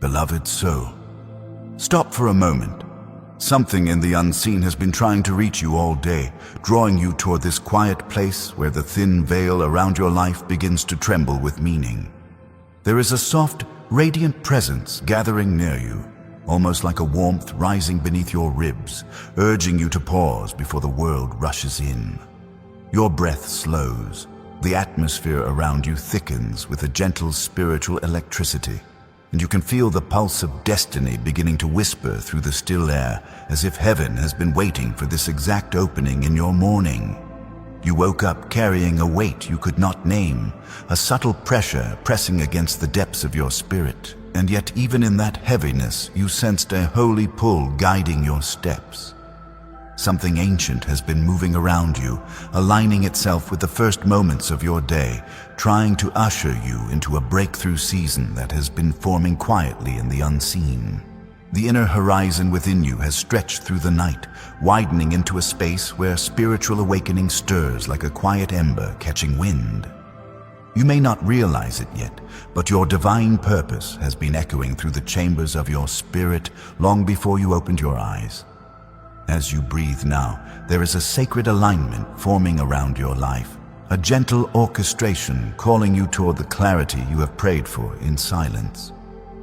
Beloved soul, stop for a moment. Something in the unseen has been trying to reach you all day, drawing you toward this quiet place where the thin veil around your life begins to tremble with meaning. There is a soft, radiant presence gathering near you, almost like a warmth rising beneath your ribs, urging you to pause before the world rushes in. Your breath slows. The atmosphere around you thickens with a gentle spiritual electricity, and you can feel the pulse of destiny beginning to whisper through the still air, as if heaven has been waiting for this exact opening in your morning. You woke up carrying a weight you could not name, a subtle pressure pressing against the depths of your spirit, and yet even in that heaviness you sensed a holy pull guiding your steps. Something ancient has been moving around you, aligning itself with the first moments of your day, trying to usher you into a breakthrough season that has been forming quietly in the unseen. The inner horizon within you has stretched through the night, widening into a space where spiritual awakening stirs like a quiet ember catching wind. You may not realize it yet, but your divine purpose has been echoing through the chambers of your spirit long before you opened your eyes. As you breathe now, there is a sacred alignment forming around your life, a gentle orchestration calling you toward the clarity you have prayed for in silence.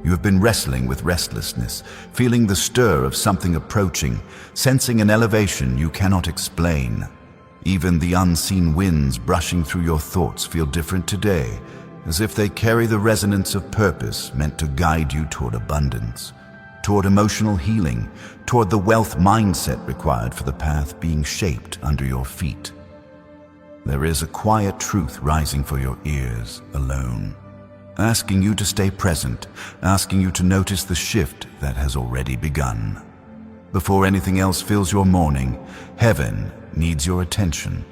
You have been wrestling with restlessness, feeling the stir of something approaching, sensing an elevation you cannot explain. Even the unseen winds brushing through your thoughts feel different today, as if they carry the resonance of purpose meant to guide you toward abundance, toward emotional healing, toward the wealth mindset required for the path being shaped under your feet. There is a quiet truth rising for your ears alone, asking you to stay present, asking you to notice the shift that has already begun. Before anything else fills your morning, heaven needs your attention.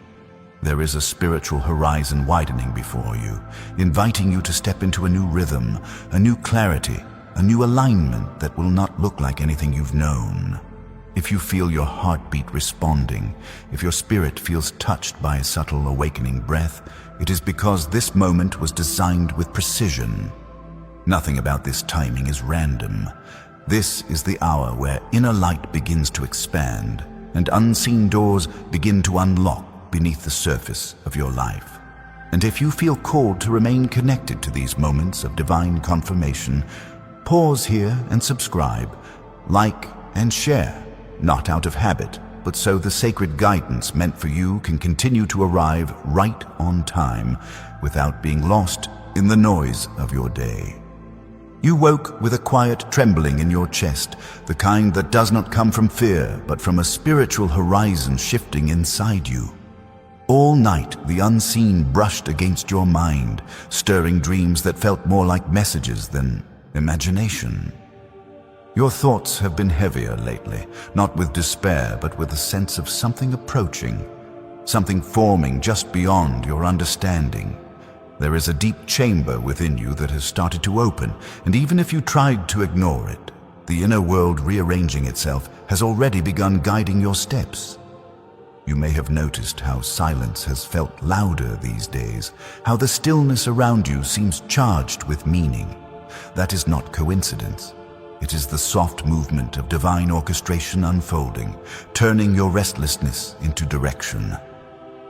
There is a spiritual horizon widening before you, inviting you to step into a new rhythm, a new clarity, a new alignment that will not look like anything you've known. If you feel your heartbeat responding, if your spirit feels touched by a subtle awakening breath, it is because this moment was designed with precision. Nothing about this timing is random. This is the hour where inner light begins to expand and unseen doors begin to unlock beneath the surface of your life. And if you feel called to remain connected to these moments of divine confirmation, pause here and subscribe, like and share, not out of habit, but so the sacred guidance meant for you can continue to arrive right on time without being lost in the noise of your day. You woke with a quiet trembling in your chest, the kind that does not come from fear, but from a spiritual horizon shifting inside you. All night, the unseen brushed against your mind, stirring dreams that felt more like messages than imagination. Your thoughts have been heavier lately, not with despair, but with a sense of something approaching, something forming just beyond your understanding. There is a deep chamber within you that has started to open, and even if you tried to ignore it, the inner world rearranging itself has already begun guiding your steps. You may have noticed how silence has felt louder these days, how the stillness around you seems charged with meaning. That is not coincidence. It is the soft movement of divine orchestration unfolding, turning your restlessness into direction.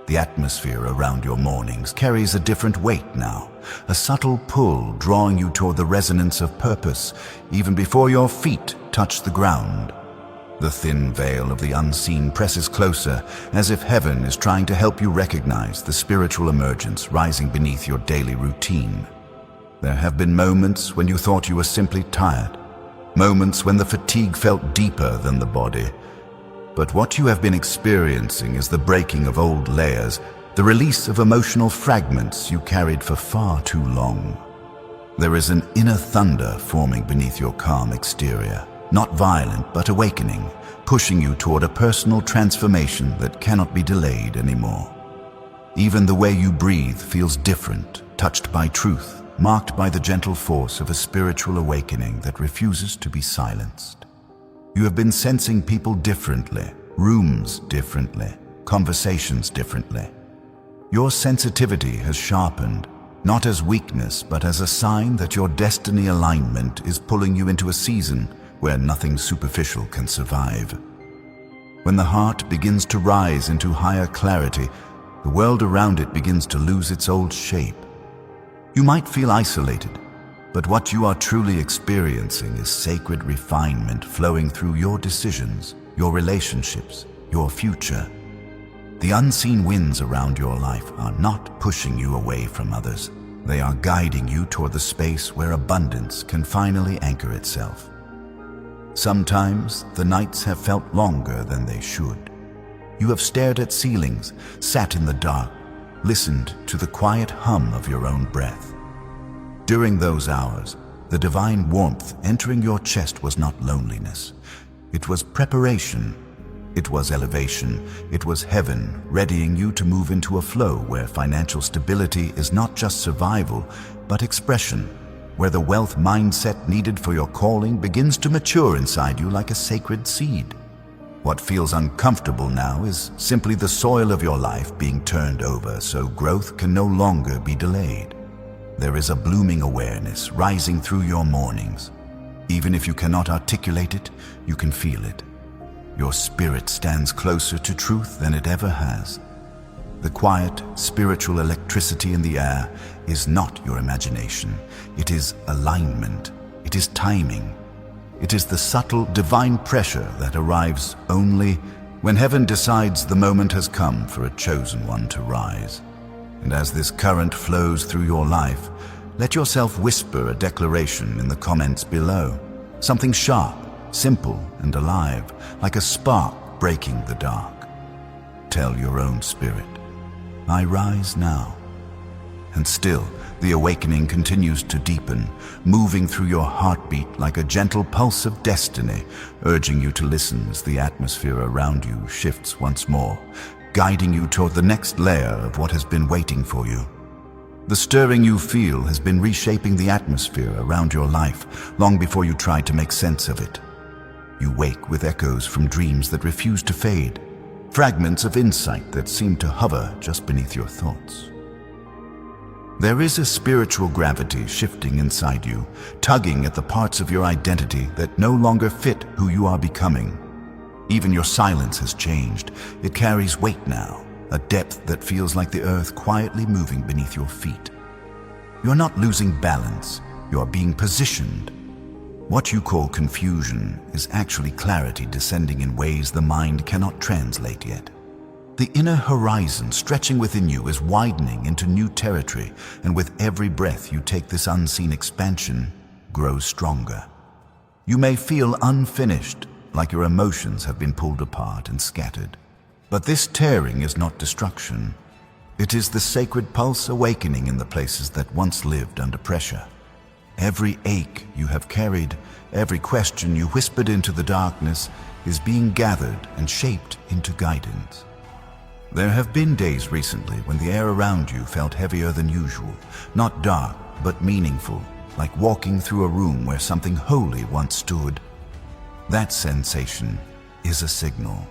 The atmosphere around your mornings carries a different weight now, a subtle pull drawing you toward the resonance of purpose, even before your feet touch the ground. The thin veil of the unseen presses closer, as if heaven is trying to help you recognize the spiritual emergence rising beneath your daily routine. There have been moments when you thought you were simply tired, moments when the fatigue felt deeper than the body. But what you have been experiencing is the breaking of old layers, the release of emotional fragments you carried for far too long. There is an inner thunder forming beneath your calm exterior, not violent but awakening, pushing you toward a personal transformation that cannot be delayed anymore. Even the way you breathe feels different, touched by truth, marked by the gentle force of a spiritual awakening that refuses to be silenced. You have been sensing people differently, rooms differently, conversations differently. Your sensitivity has sharpened, not as weakness, but as a sign that your destiny alignment is pulling you into a season where nothing superficial can survive. When the heart begins to rise into higher clarity, the world around it begins to lose its old shape. You might feel isolated, but what you are truly experiencing is sacred refinement flowing through your decisions, your relationships, your future. The unseen winds around your life are not pushing you away from others. They are guiding you toward the space where abundance can finally anchor itself. Sometimes the nights have felt longer than they should. You have stared at ceilings, sat in the dark, listened to the quiet hum of your own breath. During those hours, the divine warmth entering your chest was not loneliness. It was preparation. It was elevation. It was heaven readying you to move into a flow where financial stability is not just survival, but expression, where the wealth mindset needed for your calling begins to mature inside you like a sacred seed. What feels uncomfortable now is simply the soil of your life being turned over so growth can no longer be delayed. There is a blooming awareness rising through your mornings. Even if you cannot articulate it, you can feel it. Your spirit stands closer to truth than it ever has. The quiet, spiritual electricity in the air is not your imagination. It is alignment. It is timing. It is the subtle, divine pressure that arrives only when heaven decides the moment has come for a chosen one to rise. And as this current flows through your life, let yourself whisper a declaration in the comments below. Something sharp, simple, and alive, like a spark breaking the dark. Tell your own spirit, I rise now. And still, the awakening continues to deepen, moving through your heartbeat like a gentle pulse of destiny, urging you to listen as the atmosphere around you shifts once more, guiding you toward the next layer of what has been waiting for you. The stirring you feel has been reshaping the atmosphere around your life long before you tried to make sense of it. You wake with echoes from dreams that refuse to fade, fragments of insight that seem to hover just beneath your thoughts. There is a spiritual gravity shifting inside you, tugging at the parts of your identity that no longer fit who you are becoming. Even your silence has changed. It carries weight now, a depth that feels like the earth quietly moving beneath your feet. You're not losing balance, you're being positioned. What you call confusion is actually clarity descending in ways the mind cannot translate yet. The inner horizon stretching within you is widening into new territory, and with every breath you take, this unseen expansion grows stronger. You may feel unfinished, like your emotions have been pulled apart and scattered. But this tearing is not destruction. It is the sacred pulse awakening in the places that once lived under pressure. Every ache you have carried, every question you whispered into the darkness is being gathered and shaped into guidance. There have been days recently when the air around you felt heavier than usual, not dark, but meaningful, like walking through a room where something holy once stood. That sensation is a signal.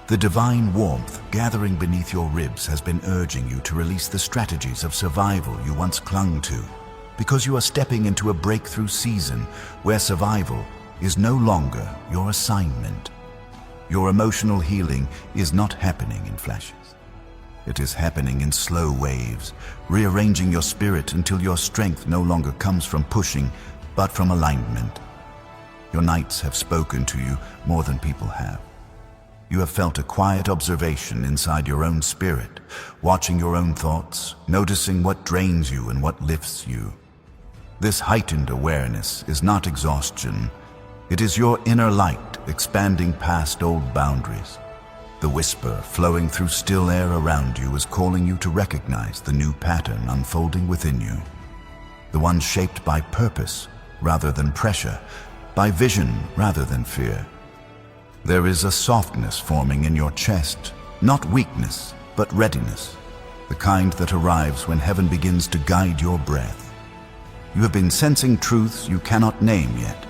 The divine warmth gathering beneath your ribs has been urging you to release the strategies of survival you once clung to, because you are stepping into a breakthrough season where survival is no longer your assignment. Your emotional healing is not happening in flashes. It is happening in slow waves, rearranging your spirit until your strength no longer comes from pushing, but from alignment. Your nights have spoken to you more than people have. You have felt a quiet observation inside your own spirit, watching your own thoughts, noticing what drains you and what lifts you. This heightened awareness is not exhaustion. It is your inner light expanding past old boundaries. The whisper flowing through still air around you is calling you to recognize the new pattern unfolding within you. The one shaped by purpose rather than pressure, by vision rather than fear. There is a softness forming in your chest, not weakness, but readiness, the kind that arrives when heaven begins to guide your breath. You have been sensing truths you cannot name yet.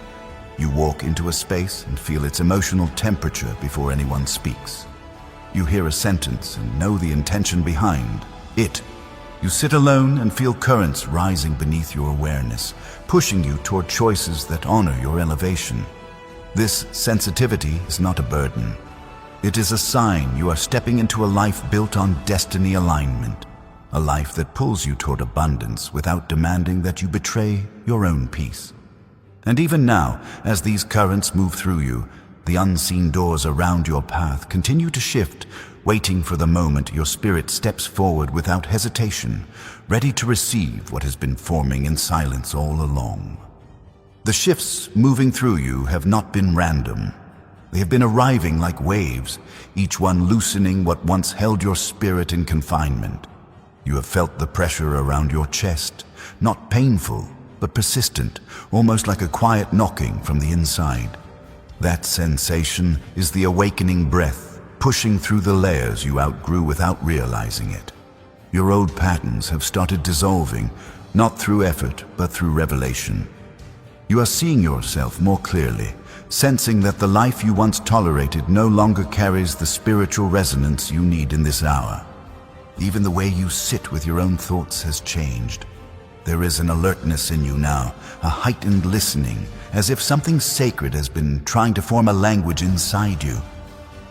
You walk into a space and feel its emotional temperature before anyone speaks. You hear a sentence and know the intention behind it. You sit alone and feel currents rising beneath your awareness, pushing you toward choices that honor your elevation. This sensitivity is not a burden. It is a sign you are stepping into a life built on destiny alignment, a life that pulls you toward abundance without demanding that you betray your own peace. And even now, as these currents move through you, the unseen doors around your path continue to shift, waiting for the moment your spirit steps forward without hesitation, ready to receive what has been forming in silence all along. The shifts moving through you have not been random. They have been arriving like waves, each one loosening what once held your spirit in confinement. You have felt the pressure around your chest, not painful, but persistent, almost like a quiet knocking from the inside. That sensation is the awakening breath, pushing through the layers you outgrew without realizing it. Your old patterns have started dissolving, not through effort, but through revelation. You are seeing yourself more clearly, sensing that the life you once tolerated no longer carries the spiritual resonance you need in this hour. Even the way you sit with your own thoughts has changed. There is an alertness in you now, a heightened listening, as if something sacred has been trying to form a language inside you.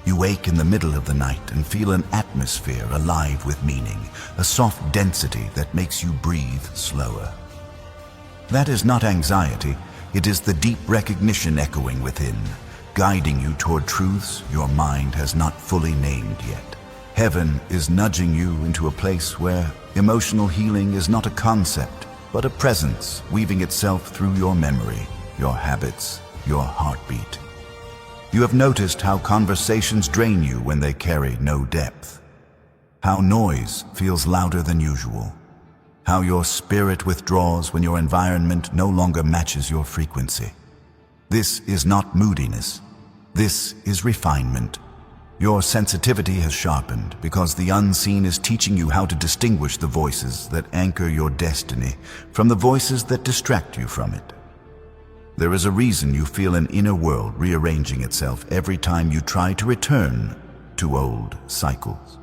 You wake in the middle of the night and feel an atmosphere alive with meaning, a soft density that makes you breathe slower. That is not anxiety, it is the deep recognition echoing within, guiding you toward truths your mind has not fully named yet. Heaven is nudging you into a place where emotional healing is not a concept, but a presence weaving itself through your memory, your habits, your heartbeat. You have noticed how conversations drain you when they carry no depth, how noise feels louder than usual, how your spirit withdraws when your environment no longer matches your frequency. This is not moodiness. This is refinement. Your sensitivity has sharpened because the unseen is teaching you how to distinguish the voices that anchor your destiny from the voices that distract you from it. There is a reason you feel an inner world rearranging itself every time you try to return to old cycles.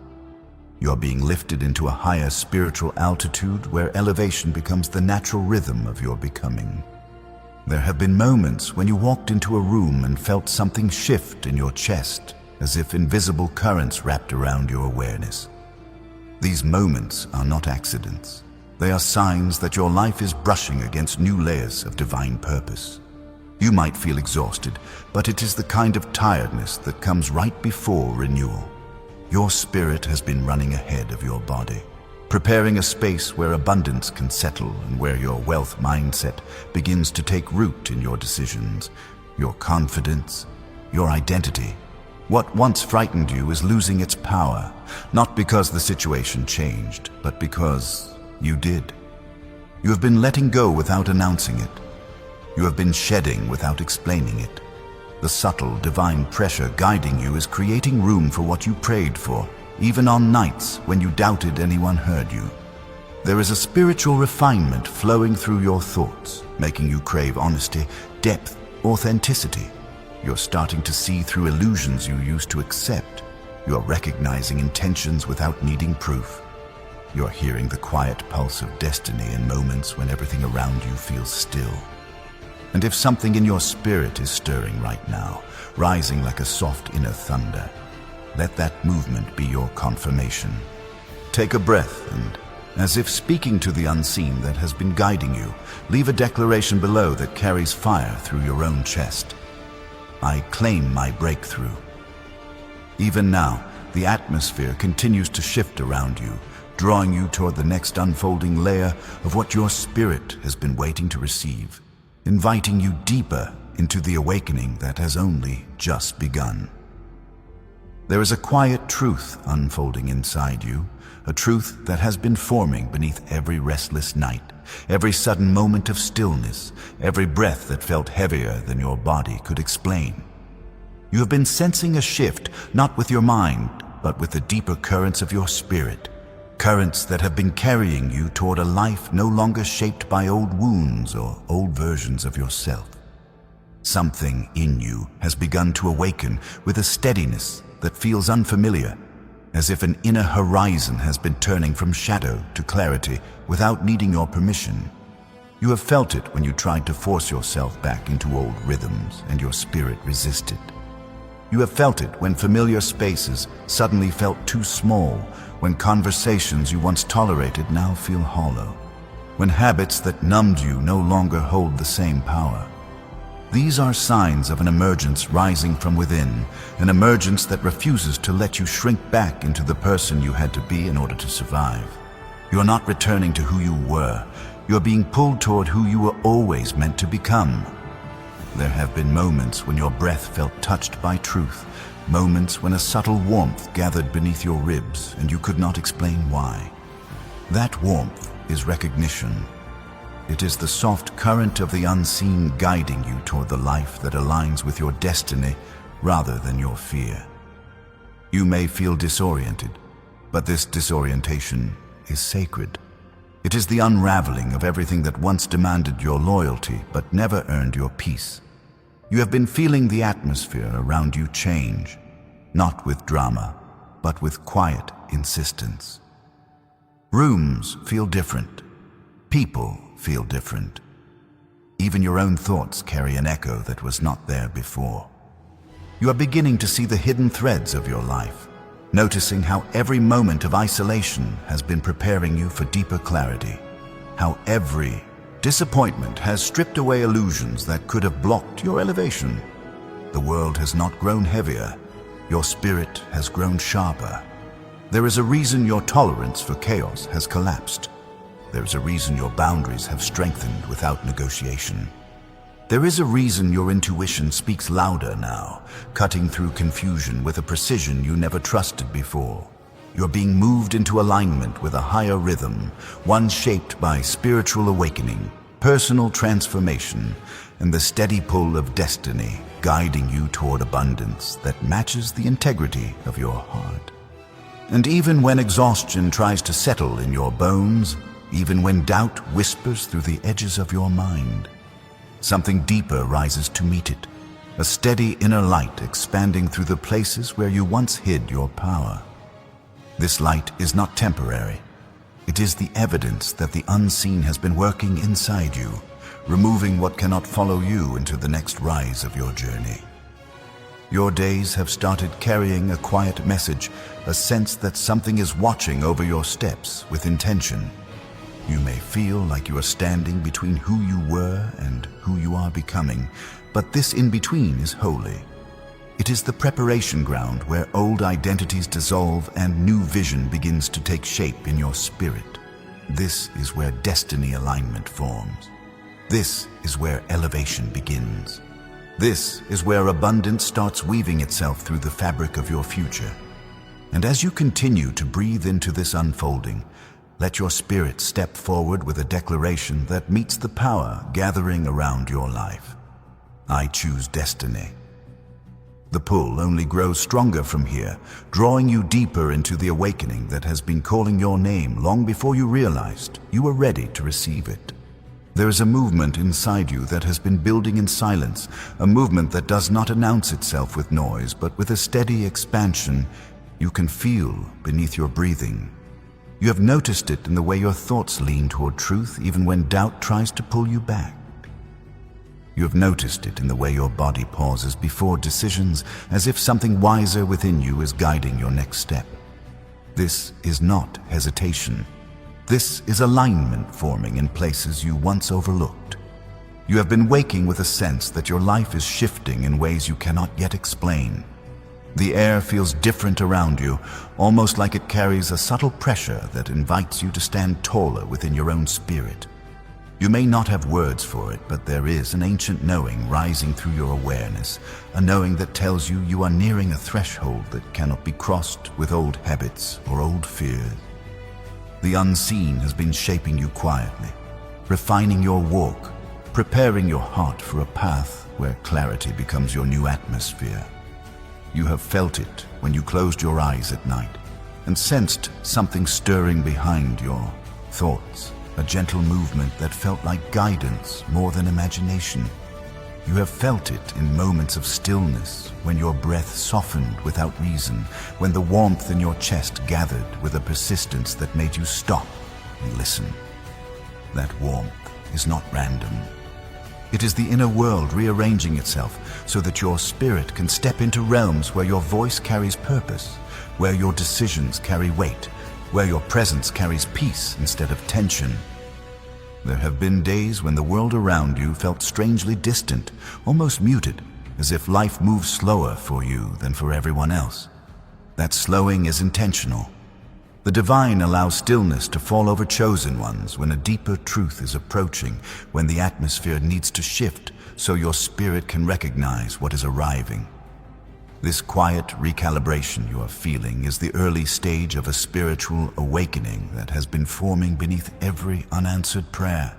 You are being lifted into a higher spiritual altitude where elevation becomes the natural rhythm of your becoming. There have been moments when you walked into a room and felt something shift in your chest, as if invisible currents wrapped around your awareness. These moments are not accidents. They are signs that your life is brushing against new layers of divine purpose. You might feel exhausted, but it is the kind of tiredness that comes right before renewal. Your spirit has been running ahead of your body, preparing a space where abundance can settle and where your wealth mindset begins to take root in your decisions, your confidence, your identity. What once frightened you is losing its power, not because the situation changed, but because you did. You have been letting go without announcing it. You have been shedding without explaining it. The subtle, divine pressure guiding you is creating room for what you prayed for, even on nights when you doubted anyone heard you. There is a spiritual refinement flowing through your thoughts, making you crave honesty, depth, authenticity. You're starting to see through illusions you used to accept. You're recognizing intentions without needing proof. You're hearing the quiet pulse of destiny in moments when everything around you feels still. And if something in your spirit is stirring right now, rising like a soft inner thunder, let that movement be your confirmation. Take a breath and, as if speaking to the unseen that has been guiding you, leave a declaration below that carries fire through your own chest. I claim my breakthrough. Even now, the atmosphere continues to shift around you, drawing you toward the next unfolding layer of what your spirit has been waiting to receive, inviting you deeper into the awakening that has only just begun. There is a quiet truth unfolding inside you, a truth that has been forming beneath every restless night, every sudden moment of stillness, every breath that felt heavier than your body could explain. You have been sensing a shift, not with your mind, but with the deeper currents of your spirit, currents that have been carrying you toward a life no longer shaped by old wounds or old versions of yourself. Something in you has begun to awaken with a steadiness that feels unfamiliar. as if an inner horizon has been turning from shadow to clarity without needing your permission. You have felt it when you tried to force yourself back into old rhythms and your spirit resisted. You have felt it when familiar spaces suddenly felt too small, when conversations you once tolerated now feel hollow, when habits that numbed you no longer hold the same power. These are signs of an emergence rising from within, an emergence that refuses to let you shrink back into the person you had to be in order to survive. You are not returning to who you were. You are being pulled toward who you were always meant to become. There have been moments when your breath felt touched by truth, moments when a subtle warmth gathered beneath your ribs and you could not explain why. That warmth is recognition. It is the soft current of the unseen guiding you toward the life that aligns with your destiny rather than your fear. You may feel disoriented, but this disorientation is sacred. It is the unraveling of everything that once demanded your loyalty but never earned your peace. You have been feeling the atmosphere around you change, not with drama, but with quiet insistence. Rooms feel different. People feel different. Even your own thoughts carry an echo that was not there before. You are beginning to see the hidden threads of your life, noticing how every moment of isolation has been preparing you for deeper clarity, how every disappointment has stripped away illusions that could have blocked your elevation. The world has not grown heavier, your spirit has grown sharper. There is a reason your tolerance for chaos has collapsed. There is a reason your boundaries have strengthened without negotiation. There is a reason your intuition speaks louder now, cutting through confusion with a precision you never trusted before. You're being moved into alignment with a higher rhythm, one shaped by spiritual awakening, personal transformation, and the steady pull of destiny guiding you toward abundance that matches the integrity of your heart. And even when exhaustion tries to settle in your bones, even when doubt whispers through the edges of your mind, something deeper rises to meet it, a steady inner light expanding through the places where you once hid your power. This light is not temporary. It is the evidence that the unseen has been working inside you, removing what cannot follow you into the next rise of your journey. Your days have started carrying a quiet message, a sense that something is watching over your steps with intention. You may feel like you are standing between who you were and who you are becoming, but this in-between is holy. It is the preparation ground where old identities dissolve and new vision begins to take shape in your spirit. This is where destiny alignment forms. This is where elevation begins. This is where abundance starts weaving itself through the fabric of your future. And as you continue to breathe into this unfolding, let your spirit step forward with a declaration that meets the power gathering around your life. I choose destiny. The pull only grows stronger from here, drawing you deeper into the awakening that has been calling your name long before you realized you were ready to receive it. There is a movement inside you that has been building in silence, a movement that does not announce itself with noise, but with a steady expansion you can feel beneath your breathing. You have noticed it in the way your thoughts lean toward truth even when doubt tries to pull you back. You have noticed it in the way your body pauses before decisions, as if something wiser within you is guiding your next step. This is not hesitation. This is alignment forming in places you once overlooked. You have been waking with a sense that your life is shifting in ways you cannot yet explain. The air feels different around you, almost like it carries a subtle pressure that invites you to stand taller within your own spirit. You may not have words for it, but there is an ancient knowing rising through your awareness, a knowing that tells you you are nearing a threshold that cannot be crossed with old habits or old fears. The unseen has been shaping you quietly, refining your walk, preparing your heart for a path where clarity becomes your new atmosphere. You have felt it when you closed your eyes at night and sensed something stirring behind your thoughts, a gentle movement that felt like guidance more than imagination. You have felt it in moments of stillness, when your breath softened without reason, when the warmth in your chest gathered with a persistence that made you stop and listen. That warmth is not random. It is the inner world rearranging itself so that your spirit can step into realms where your voice carries purpose, where your decisions carry weight, where your presence carries peace instead of tension. There have been days when the world around you felt strangely distant, almost muted, as if life moves slower for you than for everyone else. That slowing is intentional. The divine allows stillness to fall over chosen ones when a deeper truth is approaching, when the atmosphere needs to shift so your spirit can recognize what is arriving. This quiet recalibration you are feeling is the early stage of a spiritual awakening that has been forming beneath every unanswered prayer,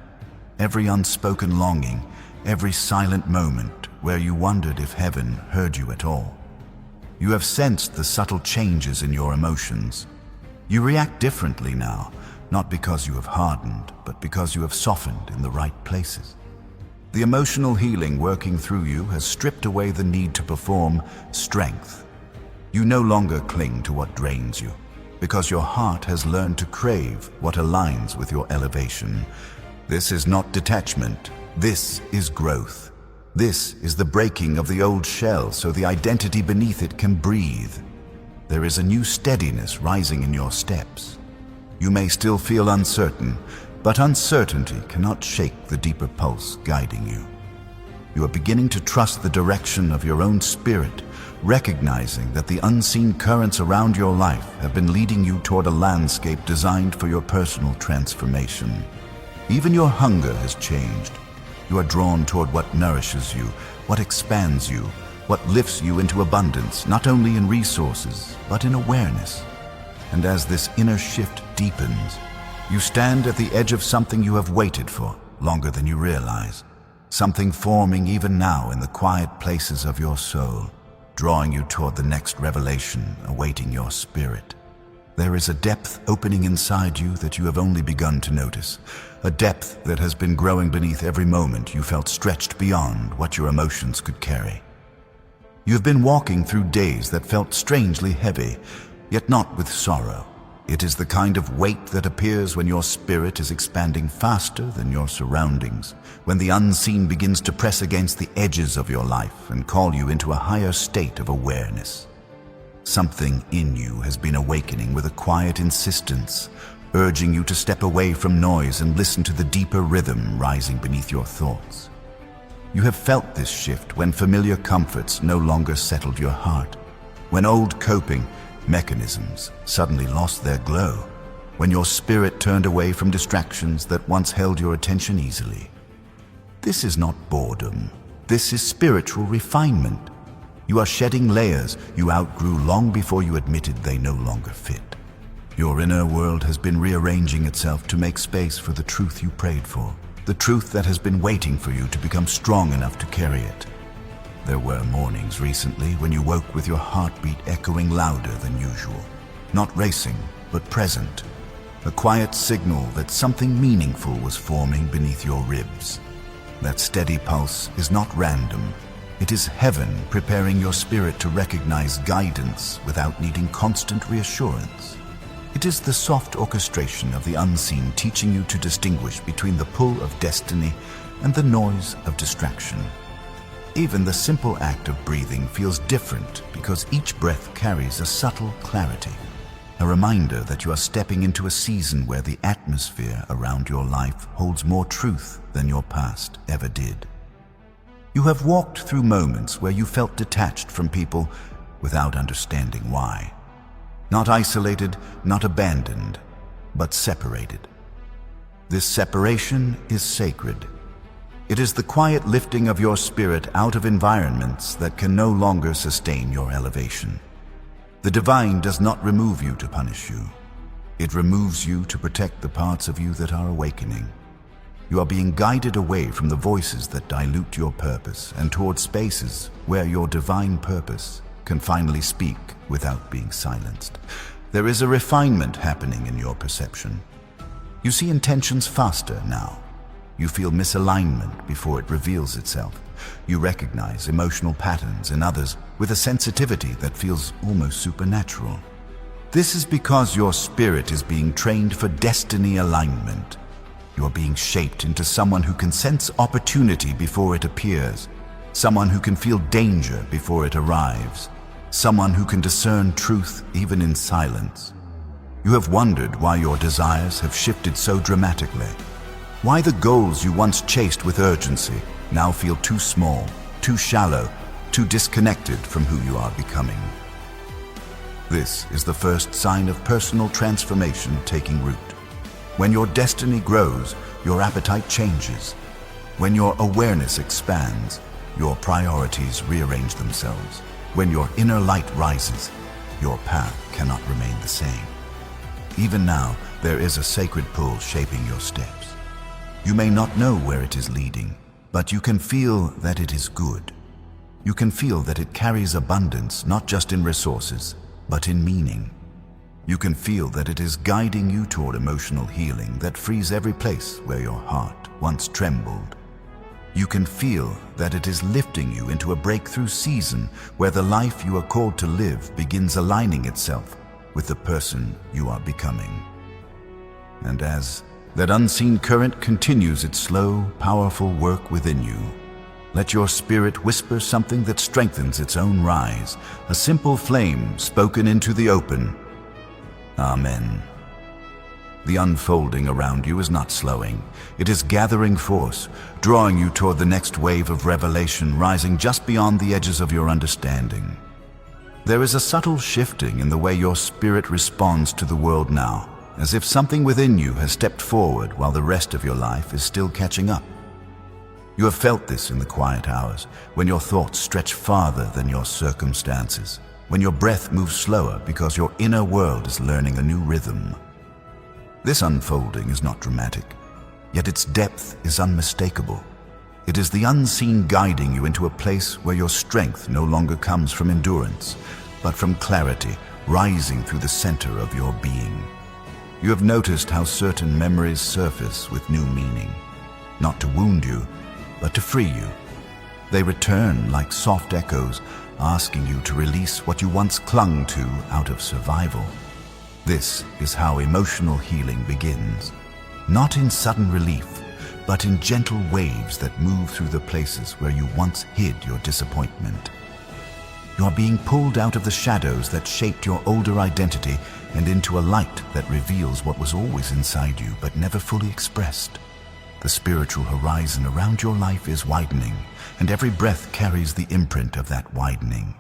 every unspoken longing, every silent moment where you wondered if heaven heard you at all. You have sensed the subtle changes in your emotions. You react differently now, not because you have hardened, but because you have softened in the right places. The emotional healing working through you has stripped away the need to perform strength. You no longer cling to what drains you, because your heart has learned to crave what aligns with your elevation. This is not detachment. This is growth. This is the breaking of the old shell so the identity beneath it can breathe. There is a new steadiness rising in your steps. You may still feel uncertain, but uncertainty cannot shake the deeper pulse guiding you. You are beginning to trust the direction of your own spirit, recognizing that the unseen currents around your life have been leading you toward a landscape designed for your personal transformation. Even your hunger has changed. You are drawn toward what nourishes you, what expands you, what lifts you into abundance, not only in resources, but in awareness. And as this inner shift deepens, you stand at the edge of something you have waited for longer than you realize, something forming even now in the quiet places of your soul, drawing you toward the next revelation awaiting your spirit. There is a depth opening inside you that you have only begun to notice, a depth that has been growing beneath every moment you felt stretched beyond what your emotions could carry. You have been walking through days that felt strangely heavy, yet not with sorrow. It is the kind of weight that appears when your spirit is expanding faster than your surroundings, when the unseen begins to press against the edges of your life and call you into a higher state of awareness. Something in you has been awakening with a quiet insistence, urging you to step away from noise and listen to the deeper rhythm rising beneath your thoughts. You have felt this shift when familiar comforts no longer settled your heart, when old coping mechanisms suddenly lost their glow, when your spirit turned away from distractions that once held your attention easily. This is not boredom. This is spiritual refinement. You are shedding layers you outgrew long before you admitted they no longer fit. Your inner world has been rearranging itself to make space for the truth you prayed for, the truth that has been waiting for you to become strong enough to carry it. There were mornings recently when you woke with your heartbeat echoing louder than usual, not racing, but present, a quiet signal that something meaningful was forming beneath your ribs. That steady pulse is not random. It is heaven preparing your spirit to recognize guidance without needing constant reassurance. It is the soft orchestration of the unseen teaching you to distinguish between the pull of destiny and the noise of distraction. Even the simple act of breathing feels different because each breath carries a subtle clarity, a reminder that you are stepping into a season where the atmosphere around your life holds more truth than your past ever did. You have walked through moments where you felt detached from people without understanding why. Not isolated, not abandoned, but separated. This separation is sacred. It is the quiet lifting of your spirit out of environments that can no longer sustain your elevation. The divine does not remove you to punish you. It removes you to protect the parts of you that are awakening. You are being guided away from the voices that dilute your purpose and toward spaces where your divine purpose can finally speak without being silenced. There is a refinement happening in your perception. You see intentions faster now. You feel misalignment before it reveals itself. You recognize emotional patterns in others with a sensitivity that feels almost supernatural. This is because your spirit is being trained for destiny alignment. You are being shaped into someone who can sense opportunity before it appears, someone who can feel danger before it arrives, someone who can discern truth even in silence. You have wondered why your desires have shifted so dramatically, why the goals you once chased with urgency now feel too small, too shallow, too disconnected from who you are becoming. This is the first sign of personal transformation taking root. When your destiny grows, your appetite changes. When your awareness expands, your priorities rearrange themselves. When your inner light rises, your path cannot remain the same. Even now, there is a sacred pull shaping your steps. You may not know where it is leading, but you can feel that it is good. You can feel that it carries abundance, not just in resources, but in meaning. You can feel that it is guiding you toward emotional healing that frees every place where your heart once trembled. You can feel that it is lifting you into a breakthrough season where the life you are called to live begins aligning itself with the person you are becoming. And as that unseen current continues its slow, powerful work within you, let your spirit whisper something that strengthens its own rise, a simple flame spoken into the open. Amen. The unfolding around you is not slowing. It is gathering force, drawing you toward the next wave of revelation, rising just beyond the edges of your understanding. There is a subtle shifting in the way your spirit responds to the world now, as if something within you has stepped forward while the rest of your life is still catching up. You have felt this in the quiet hours, when your thoughts stretch farther than your circumstances, when your breath moves slower because your inner world is learning a new rhythm. This unfolding is not dramatic, yet its depth is unmistakable. It is the unseen guiding you into a place where your strength no longer comes from endurance, but from clarity rising through the center of your being. You have noticed how certain memories surface with new meaning, not to wound you, but to free you. They return like soft echoes, asking you to release what you once clung to out of survival. This is how emotional healing begins, not in sudden relief, but in gentle waves that move through the places where you once hid your disappointment. You are being pulled out of the shadows that shaped your older identity and into a light that reveals what was always inside you but never fully expressed. The spiritual horizon around your life is widening, and every breath carries the imprint of that widening.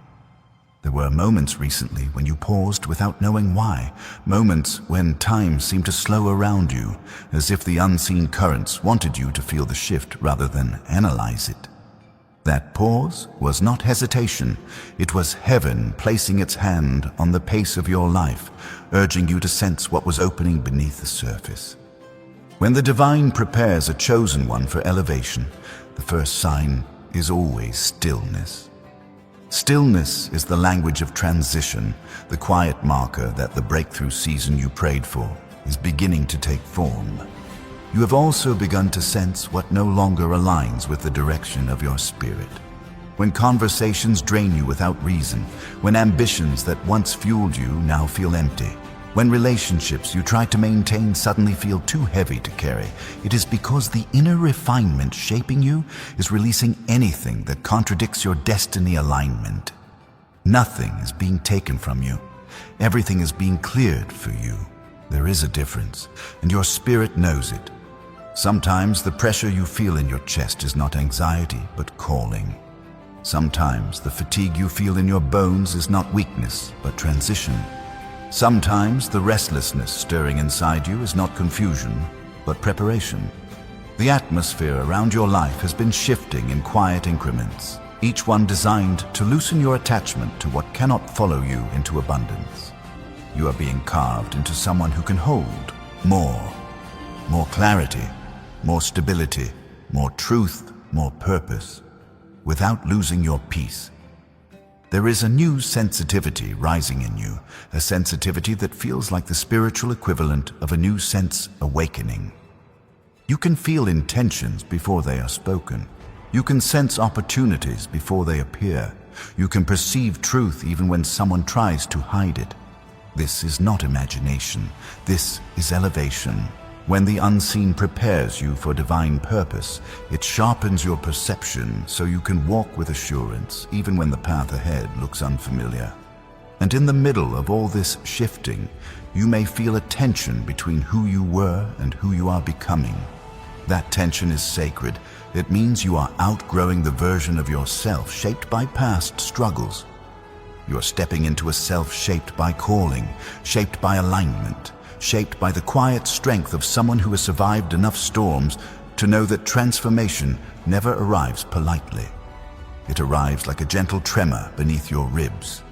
There were moments recently when you paused without knowing why, moments when time seemed to slow around you, as if the unseen currents wanted you to feel the shift rather than analyze it. That pause was not hesitation, it was heaven placing its hand on the pace of your life, urging you to sense what was opening beneath the surface. When the divine prepares a chosen one for elevation, the first sign is always stillness. Stillness is the language of transition, the quiet marker that the breakthrough season you prayed for is beginning to take form. You have also begun to sense what no longer aligns with the direction of your spirit. When conversations drain you without reason, when ambitions that once fueled you now feel empty, when relationships you tried to maintain suddenly feel too heavy to carry, it is because the inner refinement shaping you is releasing anything that contradicts your destiny alignment. Nothing is being taken from you. Everything is being cleared for you. There is a difference, and your spirit knows it. Sometimes the pressure you feel in your chest is not anxiety, but calling. Sometimes the fatigue you feel in your bones is not weakness, but transition. Sometimes the restlessness stirring inside you is not confusion, but preparation. The atmosphere around your life has been shifting in quiet increments, each one designed to loosen your attachment to what cannot follow you into abundance. You are being carved into someone who can hold more clarity, more stability, more truth, more purpose, without losing your peace. There is a new sensitivity rising in you, a sensitivity that feels like the spiritual equivalent of a new sense awakening. You can feel intentions before they are spoken. You can sense opportunities before they appear. You can perceive truth even when someone tries to hide it. This is not imagination. This is elevation. When the unseen prepares you for divine purpose, it sharpens your perception so you can walk with assurance even when the path ahead looks unfamiliar. And in the middle of all this shifting, you may feel a tension between who you were and who you are becoming. That tension is sacred. It means you are outgrowing the version of yourself shaped by past struggles. You are stepping into a self shaped by calling, shaped by alignment, shaped by the quiet strength of someone who has survived enough storms to know that transformation never arrives politely. It arrives like a gentle tremor beneath your ribs,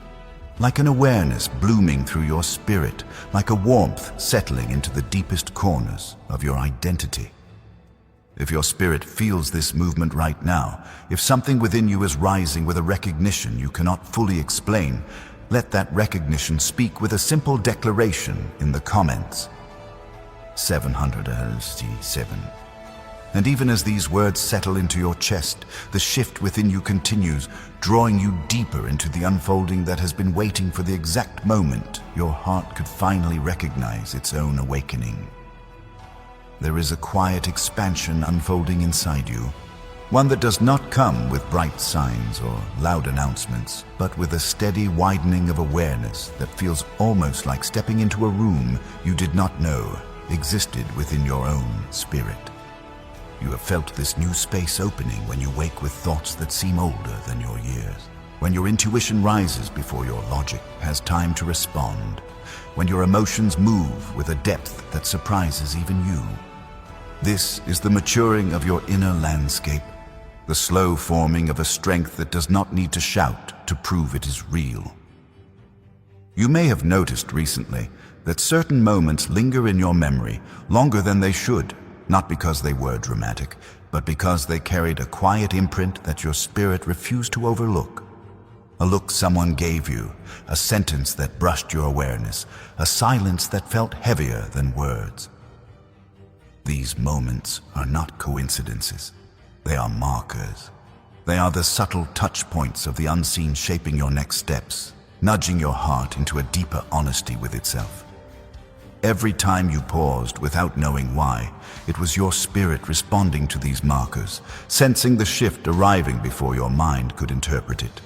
like an awareness blooming through your spirit, like a warmth settling into the deepest corners of your identity. If your spirit feels this movement right now, if something within you is rising with a recognition you cannot fully explain, let that recognition speak with a simple declaration in the comments. 707. And even as these words settle into your chest, the shift within you continues, drawing you deeper into the unfolding that has been waiting for the exact moment your heart could finally recognize its own awakening. There is a quiet expansion unfolding inside you, one that does not come with bright signs or loud announcements, but with a steady widening of awareness that feels almost like stepping into a room you did not know existed within your own spirit. You have felt this new space opening when you wake with thoughts that seem older than your years, when your intuition rises before your logic has time to respond, when your emotions move with a depth that surprises even you. This is the maturing of your inner landscape, the slow forming of a strength that does not need to shout to prove it is real. You may have noticed recently that certain moments linger in your memory longer than they should, not because they were dramatic, but because they carried a quiet imprint that your spirit refused to overlook. A look someone gave you, a sentence that brushed your awareness, a silence that felt heavier than words. These moments are not coincidences. They are markers. They are the subtle touch points of the unseen shaping your next steps, nudging your heart into a deeper honesty with itself. Every time you paused without knowing why, it was your spirit responding to these markers, sensing the shift arriving before your mind could interpret it.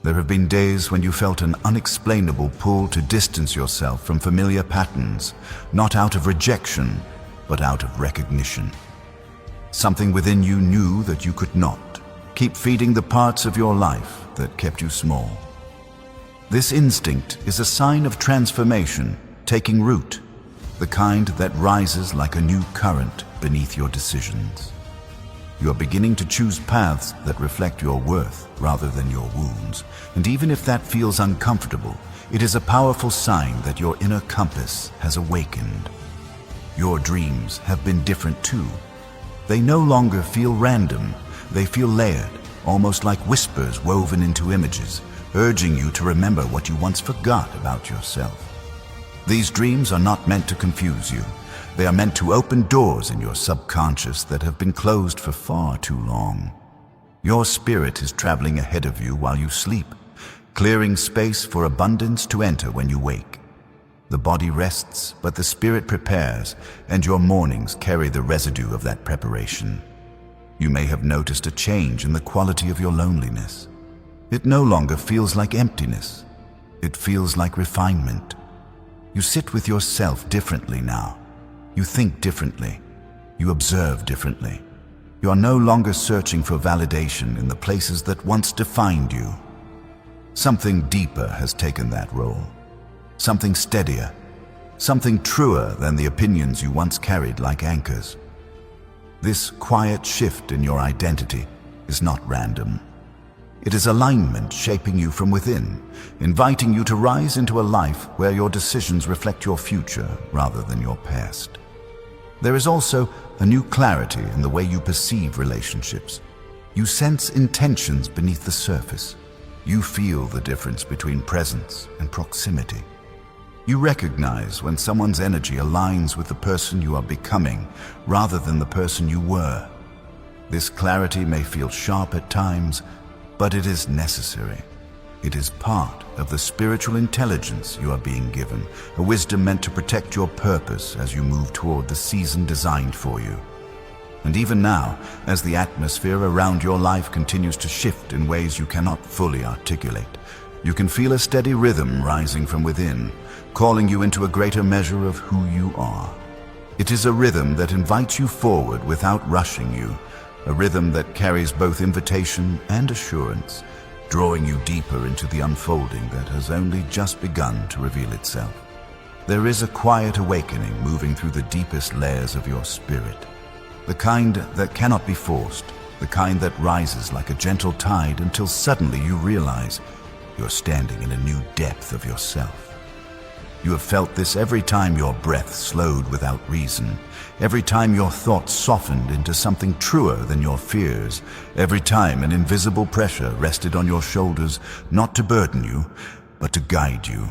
There have been days when you felt an unexplainable pull to distance yourself from familiar patterns, not out of rejection, but out of recognition. Something within you knew that you could not keep feeding the parts of your life that kept you small. This instinct is a sign of transformation taking root, the kind that rises like a new current beneath your decisions. You are beginning to choose paths that reflect your worth rather than your wounds, and even if that feels uncomfortable, it is a powerful sign that your inner compass has awakened. Your dreams have been different too. They no longer feel random. They feel layered, almost like whispers woven into images, urging you to remember what you once forgot about yourself. These dreams are not meant to confuse you. They are meant to open doors in your subconscious that have been closed for far too long. Your spirit is traveling ahead of you while you sleep, clearing space for abundance to enter when you wake. The body rests, but the spirit prepares, and your mornings carry the residue of that preparation. You may have noticed a change in the quality of your loneliness. It no longer feels like emptiness. It feels like refinement. You sit with yourself differently now. You think differently. You observe differently. You are no longer searching for validation in the places that once defined you. Something deeper has taken that role. Something steadier, something truer than the opinions you once carried like anchors. This quiet shift in your identity is not random. It is alignment shaping you from within, inviting you to rise into a life where your decisions reflect your future rather than your past. There is also a new clarity in the way you perceive relationships. You sense intentions beneath the surface. You feel the difference between presence and proximity. You recognize when someone's energy aligns with the person you are becoming rather than the person you were. This clarity may feel sharp at times, but it is necessary. It is part of the spiritual intelligence you are being given, a wisdom meant to protect your purpose as you move toward the season designed for you. And even now, as the atmosphere around your life continues to shift in ways you cannot fully articulate, you can feel a steady rhythm rising from within, calling you into a greater measure of who you are. It is a rhythm that invites you forward without rushing you, a rhythm that carries both invitation and assurance, drawing you deeper into the unfolding that has only just begun to reveal itself. There is a quiet awakening moving through the deepest layers of your spirit, the kind that cannot be forced, the kind that rises like a gentle tide until suddenly you realize you're standing in a new depth of yourself. You have felt this every time your breath slowed without reason, every time your thoughts softened into something truer than your fears, every time an invisible pressure rested on your shoulders, not to burden you, but to guide you.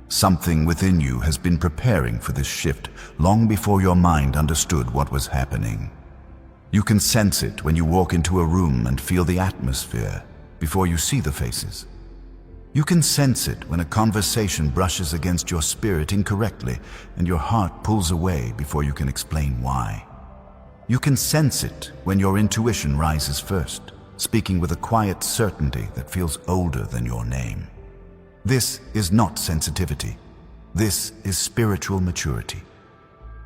Something within you has been preparing for this shift long before your mind understood what was happening. You can sense it when you walk into a room and feel the atmosphere before you see the faces. You can sense it when a conversation brushes against your spirit incorrectly and your heart pulls away before you can explain why. You can sense it when your intuition rises first, speaking with a quiet certainty that feels older than your name. This is not sensitivity. This is spiritual maturity.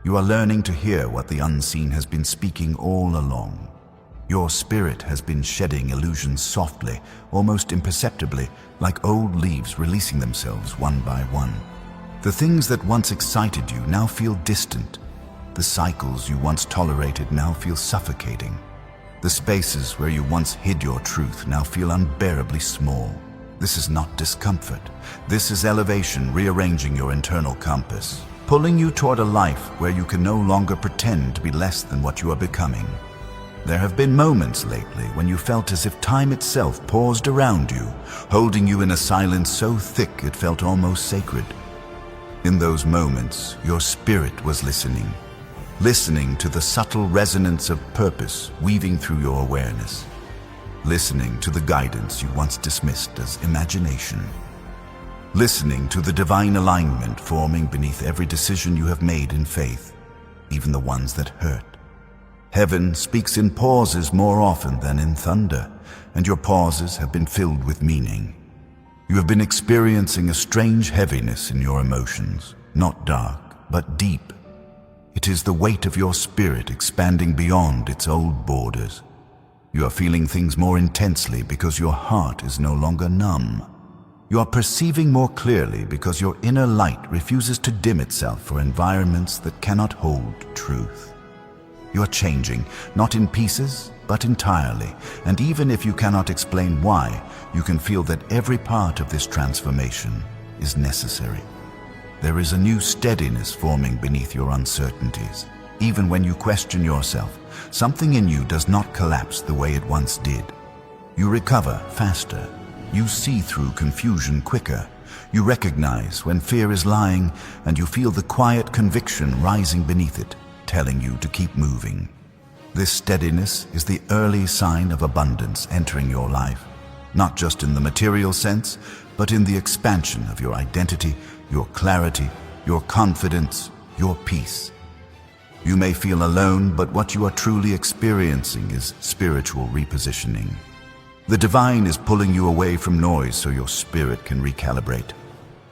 You are learning to hear what the unseen has been speaking all along. Your spirit has been shedding illusions softly, almost imperceptibly, like old leaves releasing themselves one by one. The things that once excited you now feel distant. The cycles you once tolerated now feel suffocating. The spaces where you once hid your truth now feel unbearably small. This is not discomfort. This is elevation rearranging your internal compass, pulling you toward a life where you can no longer pretend to be less than what you are becoming. There have been moments lately when you felt as if time itself paused around you, holding you in a silence so thick it felt almost sacred. In those moments, your spirit was listening to the subtle resonance of purpose weaving through your awareness, listening to the guidance you once dismissed as imagination, listening to the divine alignment forming beneath every decision you have made in faith, even the ones that hurt. Heaven speaks in pauses more often than in thunder, and your pauses have been filled with meaning. You have been experiencing a strange heaviness in your emotions, not dark, but deep. It is the weight of your spirit expanding beyond its old borders. You are feeling things more intensely because your heart is no longer numb. You are perceiving more clearly because your inner light refuses to dim itself for environments that cannot hold truth. You are changing, not in pieces, but entirely, and even if you cannot explain why, you can feel that every part of this transformation is necessary. There is a new steadiness forming beneath your uncertainties. Even when you question yourself, something in you does not collapse the way it once did. You recover faster. You see through confusion quicker. You recognize when fear is lying, and you feel the quiet conviction rising beneath it, telling you to keep moving. This steadiness is the early sign of abundance entering your life, not just in the material sense, but in the expansion of your identity, your clarity, your confidence, your peace. You may feel alone, but what you are truly experiencing is spiritual repositioning. The divine is pulling you away from noise so your spirit can recalibrate.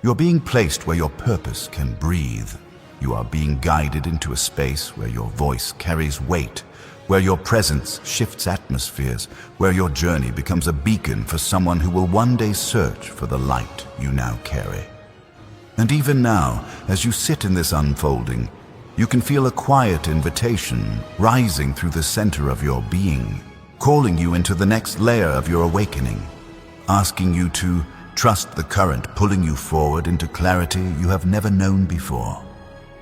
You're being placed where your purpose can breathe. You are being guided into a space where your voice carries weight, where your presence shifts atmospheres, where your journey becomes a beacon for someone who will one day search for the light you now carry. And even now, as you sit in this unfolding, you can feel a quiet invitation rising through the center of your being, calling you into the next layer of your awakening, asking you to trust the current pulling you forward into clarity you have never known before.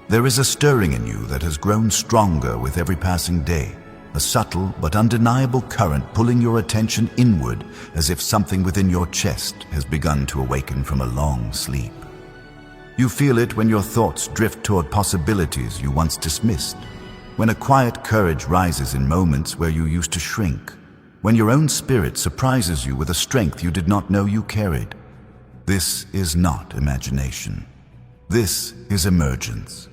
There is a stirring in you that has grown stronger with every passing day, a subtle but undeniable current pulling your attention inward as if something within your chest has begun to awaken from a long sleep. You feel it when your thoughts drift toward possibilities you once dismissed, when a quiet courage rises in moments where you used to shrink, when your own spirit surprises you with a strength you did not know you carried. This is not imagination. This is emergence.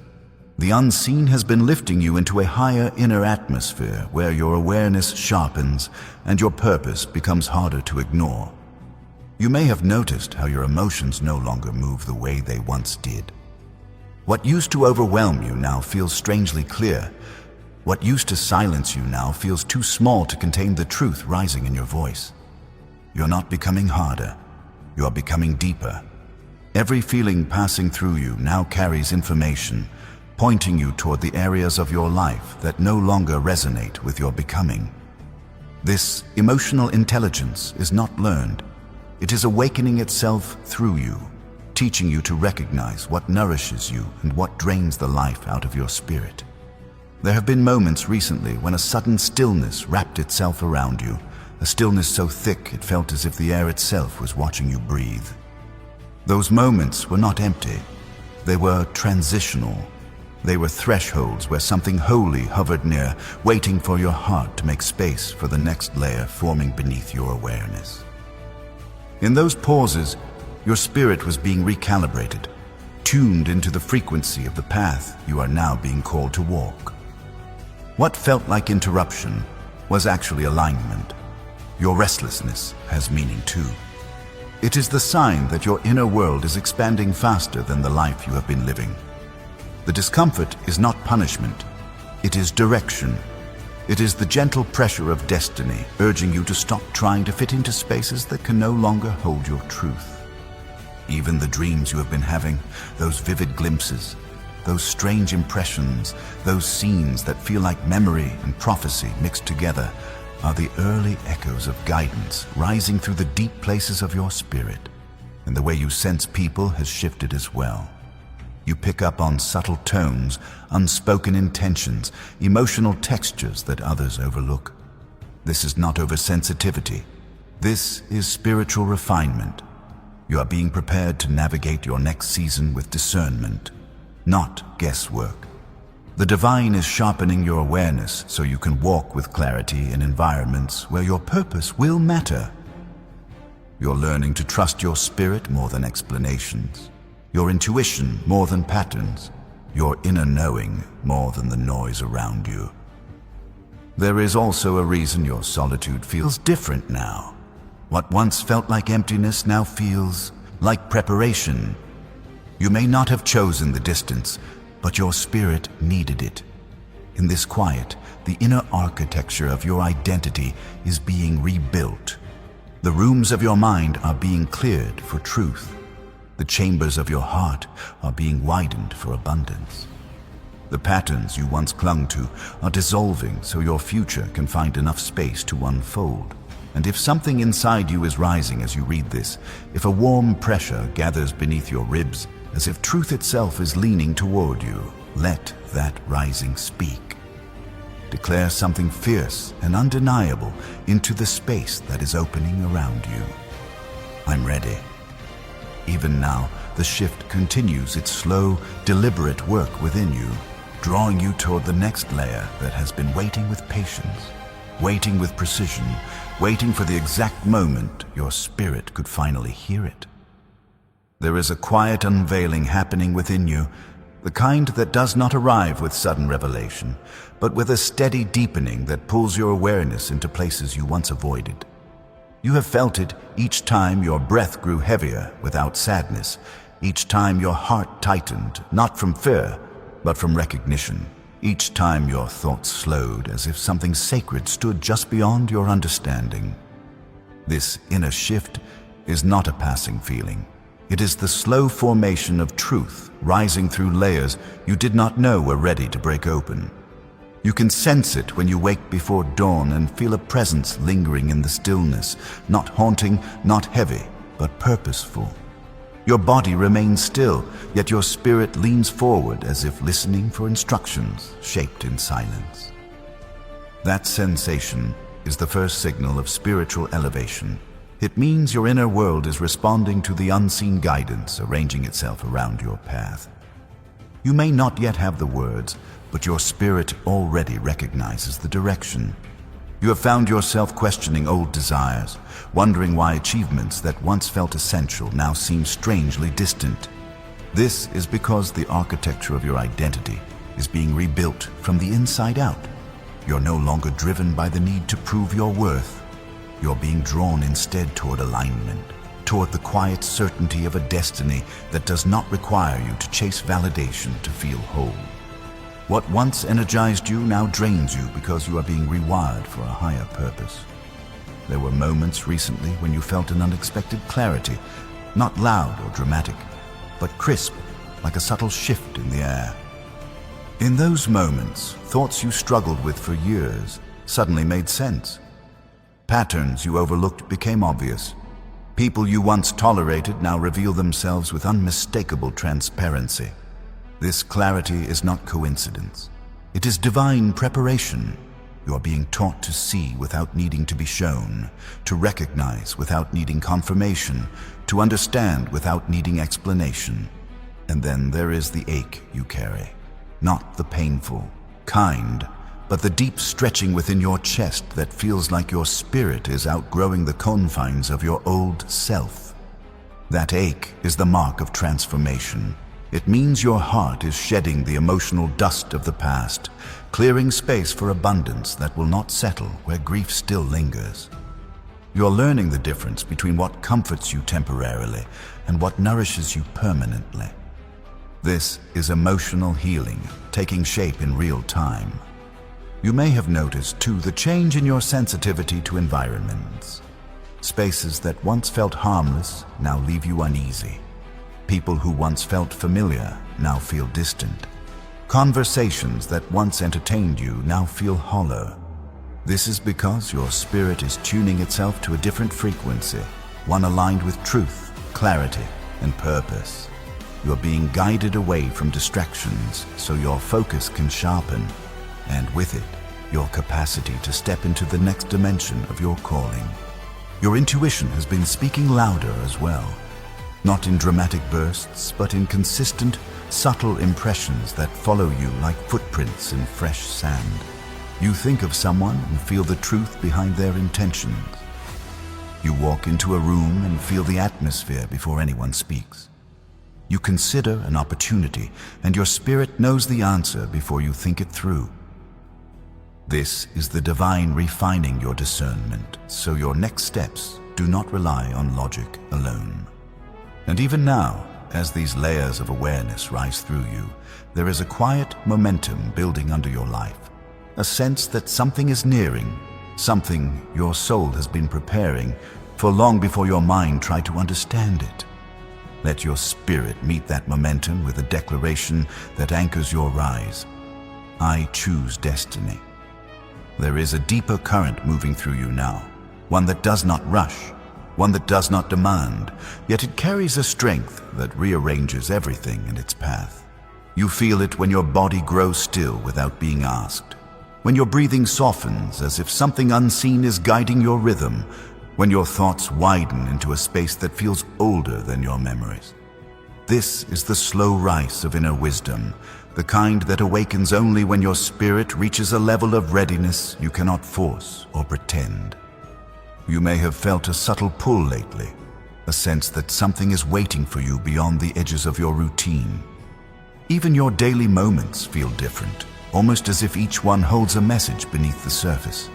The unseen has been lifting you into a higher inner atmosphere where your awareness sharpens and your purpose becomes harder to ignore. You may have noticed how your emotions no longer move the way they once did. What used to overwhelm you now feels strangely clear. What used to silence you now feels too small to contain the truth rising in your voice. You're not becoming harder. You are becoming deeper. Every feeling passing through you now carries information, pointing you toward the areas of your life that no longer resonate with your becoming. This emotional intelligence is not learned. It is awakening itself through you, teaching you to recognize what nourishes you and what drains the life out of your spirit. There have been moments recently when a sudden stillness wrapped itself around you, a stillness so thick it felt as if the air itself was watching you breathe. Those moments were not empty. They were transitional. They were thresholds where something holy hovered near, waiting for your heart to make space for the next layer forming beneath your awareness. In those pauses, your spirit was being recalibrated, tuned into the frequency of the path you are now being called to walk. What felt like interruption was actually alignment. Your restlessness has meaning too. It is the sign that your inner world is expanding faster than the life you have been living. The discomfort is not punishment, it is direction. It is the gentle pressure of destiny urging you to stop trying to fit into spaces that can no longer hold your truth. Even the dreams you have been having, those vivid glimpses, those strange impressions, those scenes that feel like memory and prophecy mixed together, are the early echoes of guidance rising through the deep places of your spirit. And the way you sense people has shifted as well. You pick up on subtle tones, unspoken intentions, emotional textures that others overlook. This is not oversensitivity. This is spiritual refinement. You are being prepared to navigate your next season with discernment, not guesswork. The divine is sharpening your awareness so you can walk with clarity in environments where your purpose will matter. You're learning to trust your spirit more than explanations, your intuition more than patterns, your inner knowing more than the noise around you. There is also a reason your solitude feels different now. What once felt like emptiness now feels like preparation. You may not have chosen the distance, but your spirit needed it. In this quiet, the inner architecture of your identity is being rebuilt. The rooms of your mind are being cleared for truth. The chambers of your heart are being widened for abundance. The patterns you once clung to are dissolving so your future can find enough space to unfold. And if something inside you is rising as you read this, if a warm pressure gathers beneath your ribs, as if truth itself is leaning toward you, let that rising speak. Declare something fierce and undeniable into the space that is opening around you. I'm ready. Even now, the shift continues its slow, deliberate work within you, drawing you toward the next layer that has been waiting with patience, waiting with precision, waiting for the exact moment your spirit could finally hear it. There is a quiet unveiling happening within you, the kind that does not arrive with sudden revelation, but with a steady deepening that pulls your awareness into places you once avoided. You have felt it each time your breath grew heavier without sadness, each time your heart tightened, not from fear, but from recognition, each time your thoughts slowed as if something sacred stood just beyond your understanding. This inner shift is not a passing feeling. It is the slow formation of truth rising through layers you did not know were ready to break open. You can sense it when you wake before dawn and feel a presence lingering in the stillness, not haunting, not heavy, but purposeful. Your body remains still, yet your spirit leans forward as if listening for instructions shaped in silence. That sensation is the first signal of spiritual elevation. It means your inner world is responding to the unseen guidance arranging itself around your path. You may not yet have the words, but your spirit already recognizes the direction. You have found yourself questioning old desires, wondering why achievements that once felt essential now seem strangely distant. This is because the architecture of your identity is being rebuilt from the inside out. You're no longer driven by the need to prove your worth. You're being drawn instead toward alignment, toward the quiet certainty of a destiny that does not require you to chase validation to feel whole. What once energized you now drains you because you are being rewired for a higher purpose. There were moments recently when you felt an unexpected clarity, not loud or dramatic, but crisp, like a subtle shift in the air. In those moments, thoughts you struggled with for years suddenly made sense. Patterns you overlooked became obvious. People you once tolerated now reveal themselves with unmistakable transparency. This clarity is not coincidence. It is divine preparation. You are being taught to see without needing to be shown, to recognize without needing confirmation, to understand without needing explanation. And then there is the ache you carry. Not the painful, kind, but the deep stretching within your chest that feels like your spirit is outgrowing the confines of your old self. That ache is the mark of transformation. It means your heart is shedding the emotional dust of the past, clearing space for abundance that will not settle where grief still lingers. You're learning the difference between what comforts you temporarily and what nourishes you permanently. This is emotional healing, taking shape in real time. You may have noticed, too, the change in your sensitivity to environments. Spaces that once felt harmless now leave you uneasy. People who once felt familiar now feel distant. Conversations that once entertained you now feel hollow. This is because your spirit is tuning itself to a different frequency, one aligned with truth, clarity, and purpose. You're being guided away from distractions so your focus can sharpen, and with it, your capacity to step into the next dimension of your calling. Your intuition has been speaking louder as well, not in dramatic bursts, but in consistent, subtle impressions that follow you like footprints in fresh sand. You think of someone and feel the truth behind their intentions. You walk into a room and feel the atmosphere before anyone speaks. You consider an opportunity, and your spirit knows the answer before you think it through. This is the divine refining your discernment, so your next steps do not rely on logic alone. And even now, as these layers of awareness rise through you, there is a quiet momentum building under your life, a sense that something is nearing, something your soul has been preparing for long before your mind tried to understand it. Let your spirit meet that momentum with a declaration that anchors your rise. I choose destiny. There is a deeper current moving through you now, one that does not rush, one that does not demand, yet it carries a strength that rearranges everything in its path. You feel it when your body grows still without being asked, when your breathing softens as if something unseen is guiding your rhythm, when your thoughts widen into a space that feels older than your memories. This is the slow rise of inner wisdom, the kind that awakens only when your spirit reaches a level of readiness you cannot force or pretend. You may have felt a subtle pull lately, a sense that something is waiting for you beyond the edges of your routine. Even your daily moments feel different, almost as if each one holds a message beneath the surface.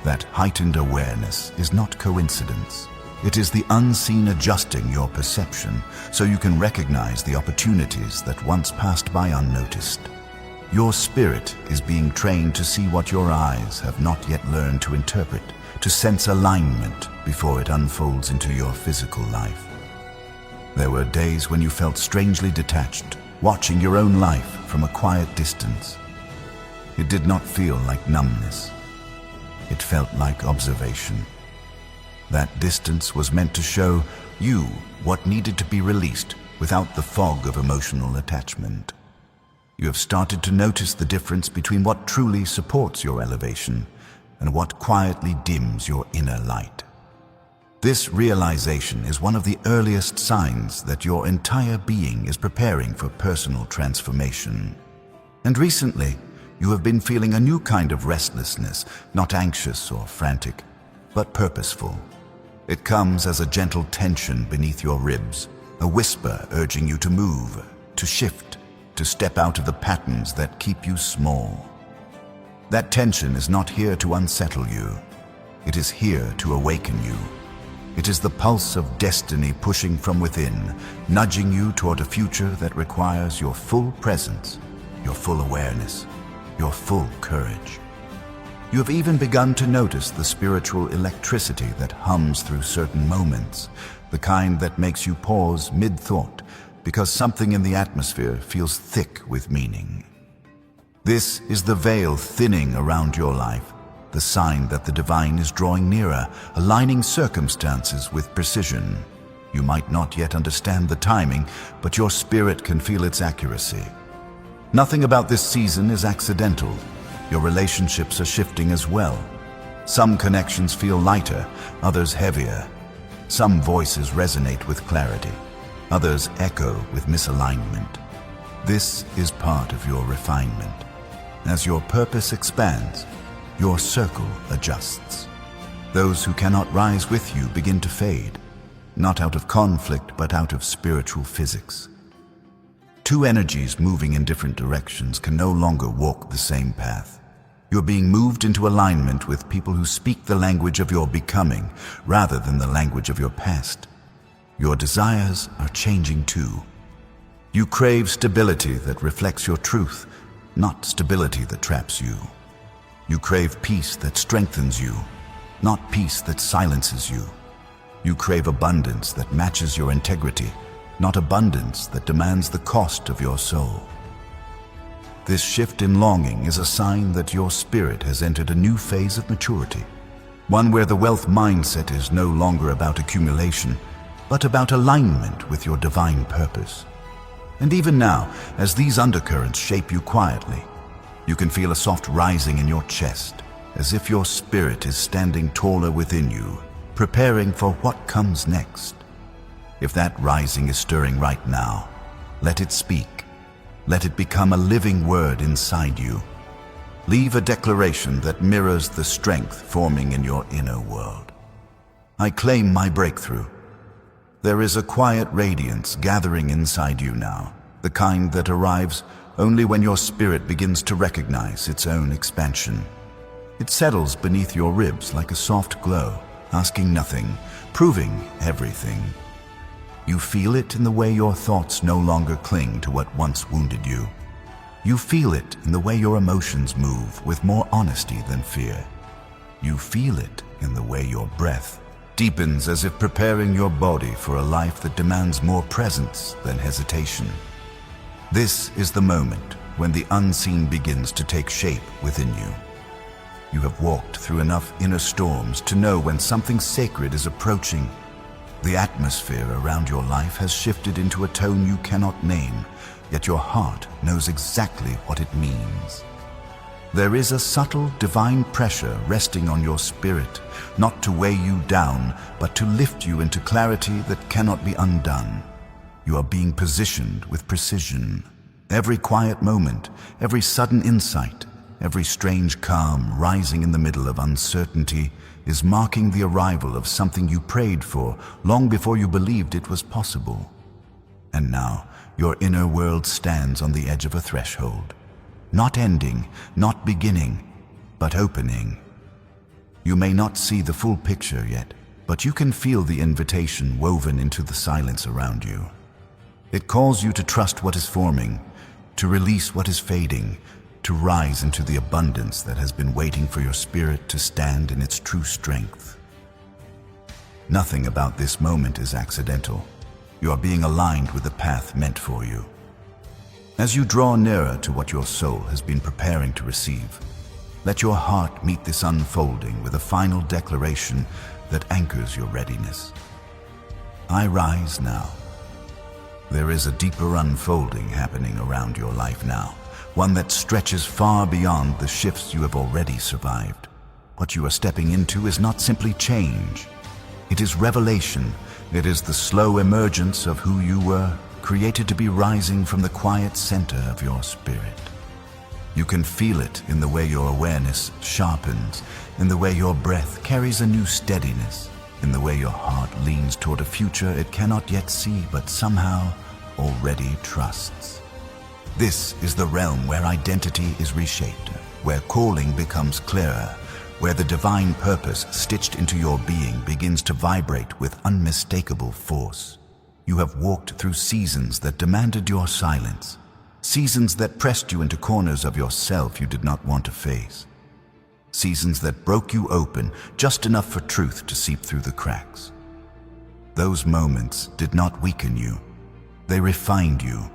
That heightened awareness is not coincidence. It is the unseen adjusting your perception so you can recognize the opportunities that once passed by unnoticed. Your spirit is being trained to see what your eyes have not yet learned to interpret, to sense alignment before it unfolds into your physical life. There were days when you felt strangely detached, watching your own life from a quiet distance. It did not feel like numbness. It felt like observation. That distance was meant to show you what needed to be released without the fog of emotional attachment. You have started to notice the difference between what truly supports your elevation and what quietly dims your inner light. This realization is one of the earliest signs that your entire being is preparing for personal transformation. And recently, you have been feeling a new kind of restlessness, not anxious or frantic, but purposeful. It comes as a gentle tension beneath your ribs, a whisper urging you to move, to shift, to step out of the patterns that keep you small. That tension is not here to unsettle you. It is here to awaken you. It is the pulse of destiny pushing from within, nudging you toward a future that requires your full presence, your full awareness, your full courage. You have even begun to notice the spiritual electricity that hums through certain moments, the kind that makes you pause mid-thought because something in the atmosphere feels thick with meaning. This is the veil thinning around your life, the sign that the divine is drawing nearer, aligning circumstances with precision. You might not yet understand the timing, but your spirit can feel its accuracy. Nothing about this season is accidental. Your relationships are shifting as well. Some connections feel lighter, others heavier. Some voices resonate with clarity, others echo with misalignment. This is part of your refinement. As your purpose expands, your circle adjusts. Those who cannot rise with you begin to fade, not out of conflict, but out of spiritual physics. Two energies moving in different directions can no longer walk the same path. You're being moved into alignment with people who speak the language of your becoming rather than the language of your past. Your desires are changing too. You crave stability that reflects your truth, not stability that traps you. You crave peace that strengthens you, not peace that silences you. You crave abundance that matches your integrity, not abundance that demands the cost of your soul. This shift in longing is a sign that your spirit has entered a new phase of maturity, one where the wealth mindset is no longer about accumulation, but about alignment with your divine purpose. And even now, as these undercurrents shape you quietly, you can feel a soft rising in your chest, as if your spirit is standing taller within you, preparing for what comes next. If that rising is stirring right now, let it speak. Let it become a living word inside you. Leave a declaration that mirrors the strength forming in your inner world. I claim my breakthrough. There is a quiet radiance gathering inside you now, the kind that arrives only when your spirit begins to recognize its own expansion. It settles beneath your ribs like a soft glow, asking nothing, proving everything. You feel it in the way your thoughts no longer cling to what once wounded you. You feel it in the way your emotions move with more honesty than fear. You feel it in the way your breath deepens as if preparing your body for a life that demands more presence than hesitation. This is the moment when the unseen begins to take shape within you. You have walked through enough inner storms to know when something sacred is approaching. The atmosphere around your life has shifted into a tone you cannot name, yet your heart knows exactly what it means. There is a subtle divine pressure resting on your spirit, not to weigh you down, but to lift you into clarity that cannot be undone. You are being positioned with precision. Every quiet moment, every sudden insight, every strange calm rising in the middle of uncertainty is marking the arrival of something you prayed for long before you believed it was possible. And now, your inner world stands on the edge of a threshold. Not ending, not beginning, but opening. You may not see the full picture yet, but you can feel the invitation woven into the silence around you. It calls you to trust what is forming, to release what is fading, to rise into the abundance that has been waiting for your spirit to stand in its true strength. Nothing about this moment is accidental. You are being aligned with the path meant for you. As you draw nearer to what your soul has been preparing to receive, let your heart meet this unfolding with a final declaration that anchors your readiness. I rise now. There is a deeper unfolding happening around your life now, one that stretches far beyond the shifts you have already survived. What you are stepping into is not simply change. It is revelation. It is the slow emergence of who you were, created to be rising from the quiet center of your spirit. You can feel it in the way your awareness sharpens, in the way your breath carries a new steadiness, in the way your heart leans toward a future it cannot yet see but somehow already trusts. This is the realm where identity is reshaped, where calling becomes clearer, where the divine purpose stitched into your being begins to vibrate with unmistakable force. You have walked through seasons that demanded your silence, seasons that pressed you into corners of yourself you did not want to face, seasons that broke you open just enough for truth to seep through the cracks. Those moments did not weaken you. They refined you.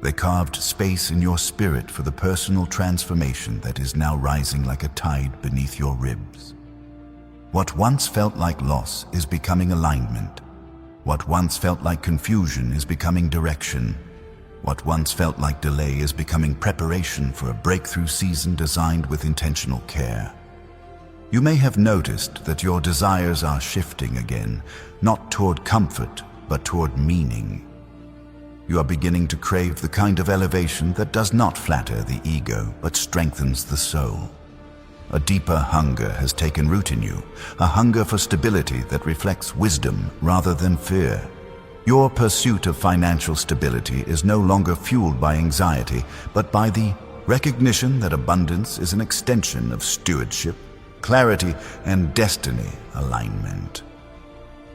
They carved space in your spirit for the personal transformation that is now rising like a tide beneath your ribs. What once felt like loss is becoming alignment. What once felt like confusion is becoming direction. What once felt like delay is becoming preparation for a breakthrough season designed with intentional care. You may have noticed that your desires are shifting again, not toward comfort, but toward meaning. You are beginning to crave the kind of elevation that does not flatter the ego, but strengthens the soul. A deeper hunger has taken root in you, a hunger for stability that reflects wisdom rather than fear. Your pursuit of financial stability is no longer fueled by anxiety, but by the recognition that abundance is an extension of stewardship, clarity, and destiny alignment.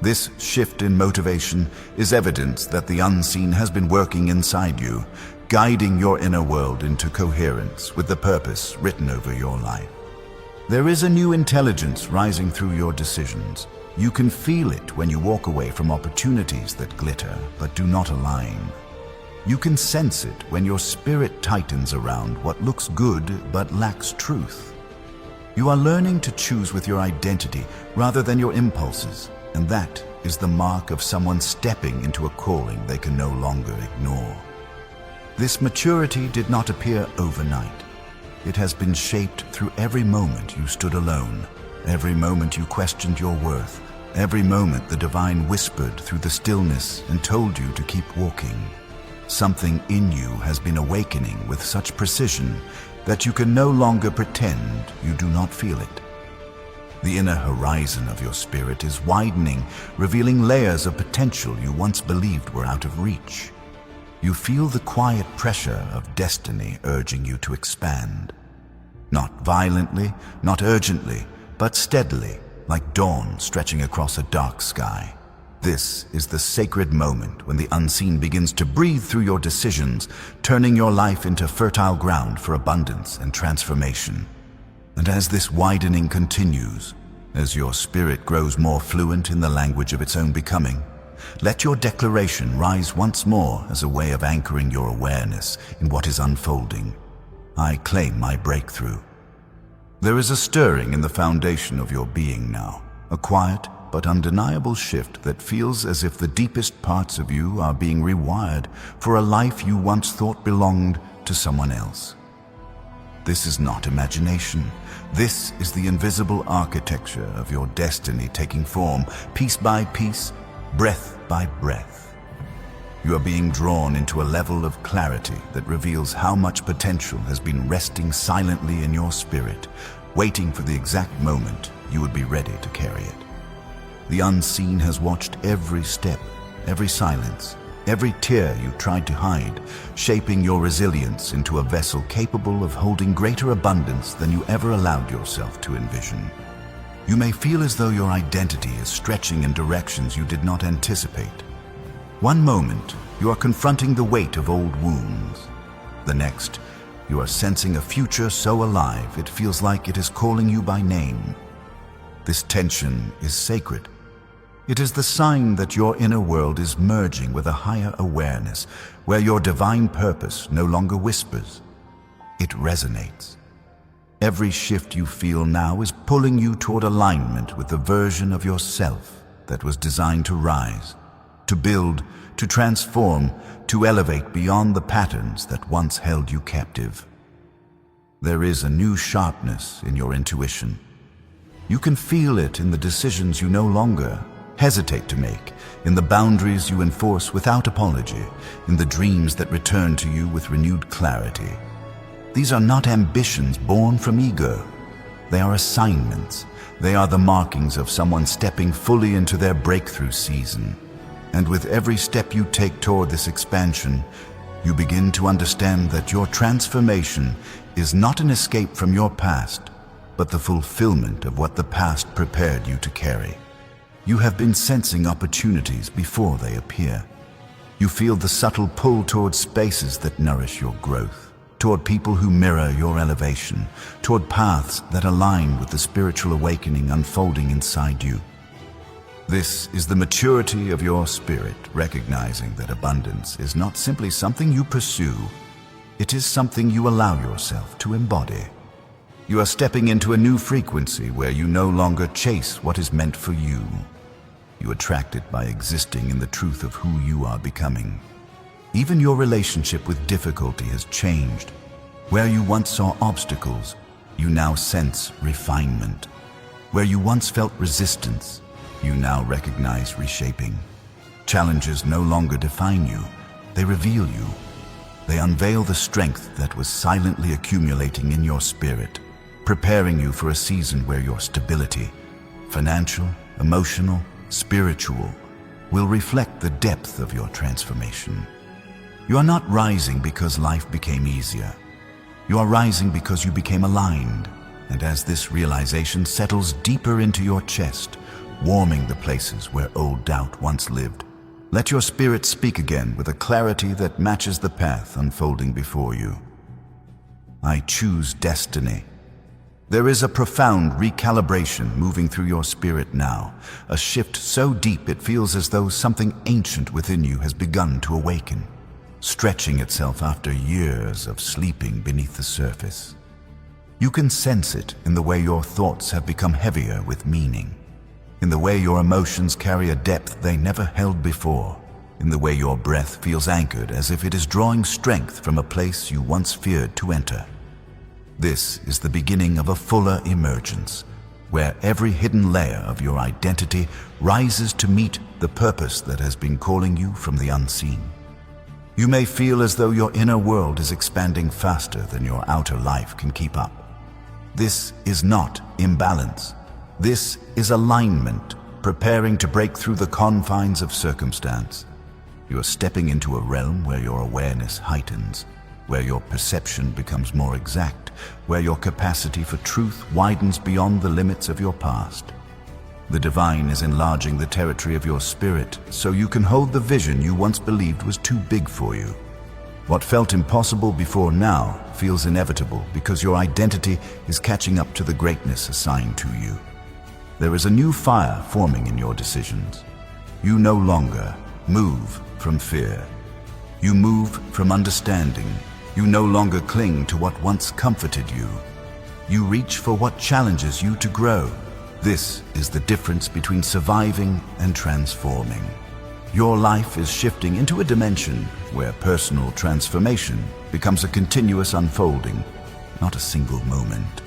This shift in motivation is evidence that the unseen has been working inside you, guiding your inner world into coherence with the purpose written over your life. There is a new intelligence rising through your decisions. You can feel it when you walk away from opportunities that glitter but do not align. You can sense it when your spirit tightens around what looks good but lacks truth. You are learning to choose with your identity rather than your impulses, and that is the mark of someone stepping into a calling they can no longer ignore. This maturity did not appear overnight. It has been shaped through every moment you stood alone, every moment you questioned your worth, every moment the divine whispered through the stillness and told you to keep walking. Something in you has been awakening with such precision that you can no longer pretend you do not feel it. The inner horizon of your spirit is widening, revealing layers of potential you once believed were out of reach. You feel the quiet pressure of destiny urging you to expand. Not violently, not urgently, but steadily, like dawn stretching across a dark sky. This is the sacred moment when the unseen begins to breathe through your decisions, turning your life into fertile ground for abundance and transformation. And as this widening continues, as your spirit grows more fluent in the language of its own becoming, let your declaration rise once more as a way of anchoring your awareness in what is unfolding. I claim my breakthrough. There is a stirring in the foundation of your being now, a quiet but undeniable shift that feels as if the deepest parts of you are being rewired for a life you once thought belonged to someone else. This is not imagination. This is the invisible architecture of your destiny taking form, piece by piece, breath by breath. You are being drawn into a level of clarity that reveals how much potential has been resting silently in your spirit, waiting for the exact moment you would be ready to carry it. The unseen has watched every step, every silence, every tear you tried to hide, shaping your resilience into a vessel capable of holding greater abundance than you ever allowed yourself to envision. You may feel as though your identity is stretching in directions you did not anticipate. One moment, you are confronting the weight of old wounds. The next, you are sensing a future so alive it feels like it is calling you by name. This tension is sacred. It is the sign that your inner world is merging with a higher awareness, where your divine purpose no longer whispers. It resonates. Every shift you feel now is pulling you toward alignment with the version of yourself that was designed to rise, to build, to transform, to elevate beyond the patterns that once held you captive. There is a new sharpness in your intuition. You can feel it in the decisions you no longer hesitate to make, in the boundaries you enforce without apology, in the dreams that return to you with renewed clarity. These are not ambitions born from ego. They are assignments. They are the markings of someone stepping fully into their breakthrough season. And with every step you take toward this expansion, you begin to understand that your transformation is not an escape from your past, but the fulfillment of what the past prepared you to carry. You have been sensing opportunities before they appear. You feel the subtle pull toward spaces that nourish your growth, toward people who mirror your elevation, toward paths that align with the spiritual awakening unfolding inside you. This is the maturity of your spirit, recognizing that abundance is not simply something you pursue, it is something you allow yourself to embody. You are stepping into a new frequency where you no longer chase what is meant for you. You attract it by existing in the truth of who you are becoming. Even your relationship with difficulty has changed. Where you once saw obstacles, you now sense refinement. Where you once felt resistance, you now recognize reshaping. Challenges no longer define you, they reveal you. They unveil the strength that was silently accumulating in your spirit, preparing you for a season where your stability, financial, emotional, spiritual, will reflect the depth of your transformation. You are not rising because life became easier. You are rising because you became aligned, and as this realization settles deeper into your chest, warming the places where old doubt once lived, let your spirit speak again with a clarity that matches the path unfolding before you. I choose destiny. There is a profound recalibration moving through your spirit now, a shift so deep it feels as though something ancient within you has begun to awaken, stretching itself after years of sleeping beneath the surface. You can sense it in the way your thoughts have become heavier with meaning, in the way your emotions carry a depth they never held before, in the way your breath feels anchored as if it is drawing strength from a place you once feared to enter. This is the beginning of a fuller emergence, where every hidden layer of your identity rises to meet the purpose that has been calling you from the unseen. You may feel as though your inner world is expanding faster than your outer life can keep up. This is not imbalance. This is alignment, preparing to break through the confines of circumstance. You are stepping into a realm where your awareness heightens, where your perception becomes more exact, where your capacity for truth widens beyond the limits of your past. The divine is enlarging the territory of your spirit so you can hold the vision you once believed was too big for you. What felt impossible before now feels inevitable because your identity is catching up to the greatness assigned to you. There is a new fire forming in your decisions. You no longer move from fear. You move from understanding. You no longer cling to what once comforted you. You reach for what challenges you to grow. This is the difference between surviving and transforming. Your life is shifting into a dimension where personal transformation becomes a continuous unfolding, not a single moment.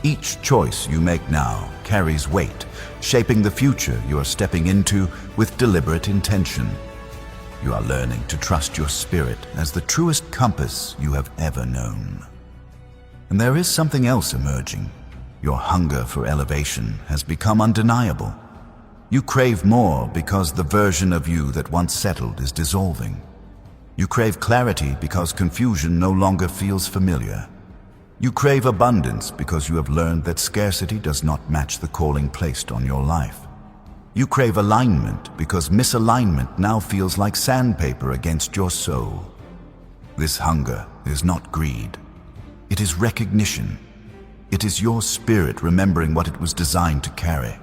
Each choice you make now carries weight, shaping the future you are stepping into with deliberate intention. You are learning to trust your spirit as the truest compass you have ever known. And there is something else emerging. Your hunger for elevation has become undeniable. You crave more because the version of you that once settled is dissolving. You crave clarity because confusion no longer feels familiar. You crave abundance because you have learned that scarcity does not match the calling placed on your life. You crave alignment because misalignment now feels like sandpaper against your soul. This hunger is not greed. It is recognition. It is your spirit remembering what it was designed to carry.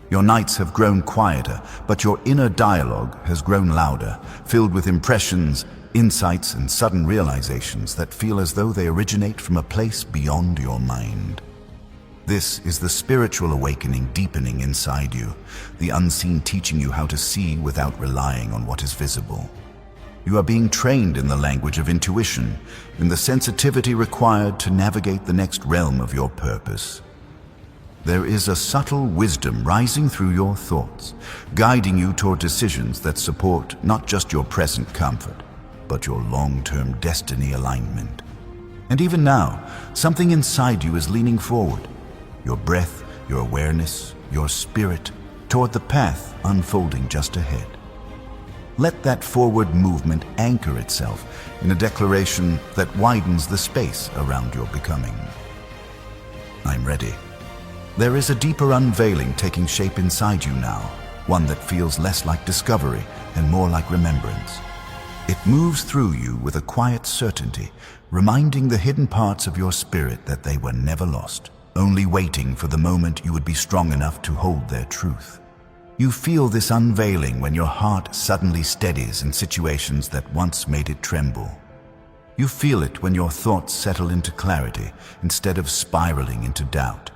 Your nights have grown quieter, but your inner dialogue has grown louder, filled with impressions, insights, and sudden realizations that feel as though they originate from a place beyond your mind. This is the spiritual awakening deepening inside you, the unseen teaching you how to see without relying on what is visible. You are being trained in the language of intuition, in the sensitivity required to navigate the next realm of your purpose. There is a subtle wisdom rising through your thoughts, guiding you toward decisions that support not just your present comfort, but your long-term destiny alignment. And even now, something inside you is leaning forward. Your breath, your awareness, your spirit, toward the path unfolding just ahead. Let that forward movement anchor itself in a declaration that widens the space around your becoming. I'm ready. There is a deeper unveiling taking shape inside you now, one that feels less like discovery and more like remembrance. It moves through you with a quiet certainty, reminding the hidden parts of your spirit that they were never lost, only waiting for the moment you would be strong enough to hold their truth. You feel this unveiling when your heart suddenly steadies in situations that once made it tremble. You feel it when your thoughts settle into clarity instead of spiraling into doubt.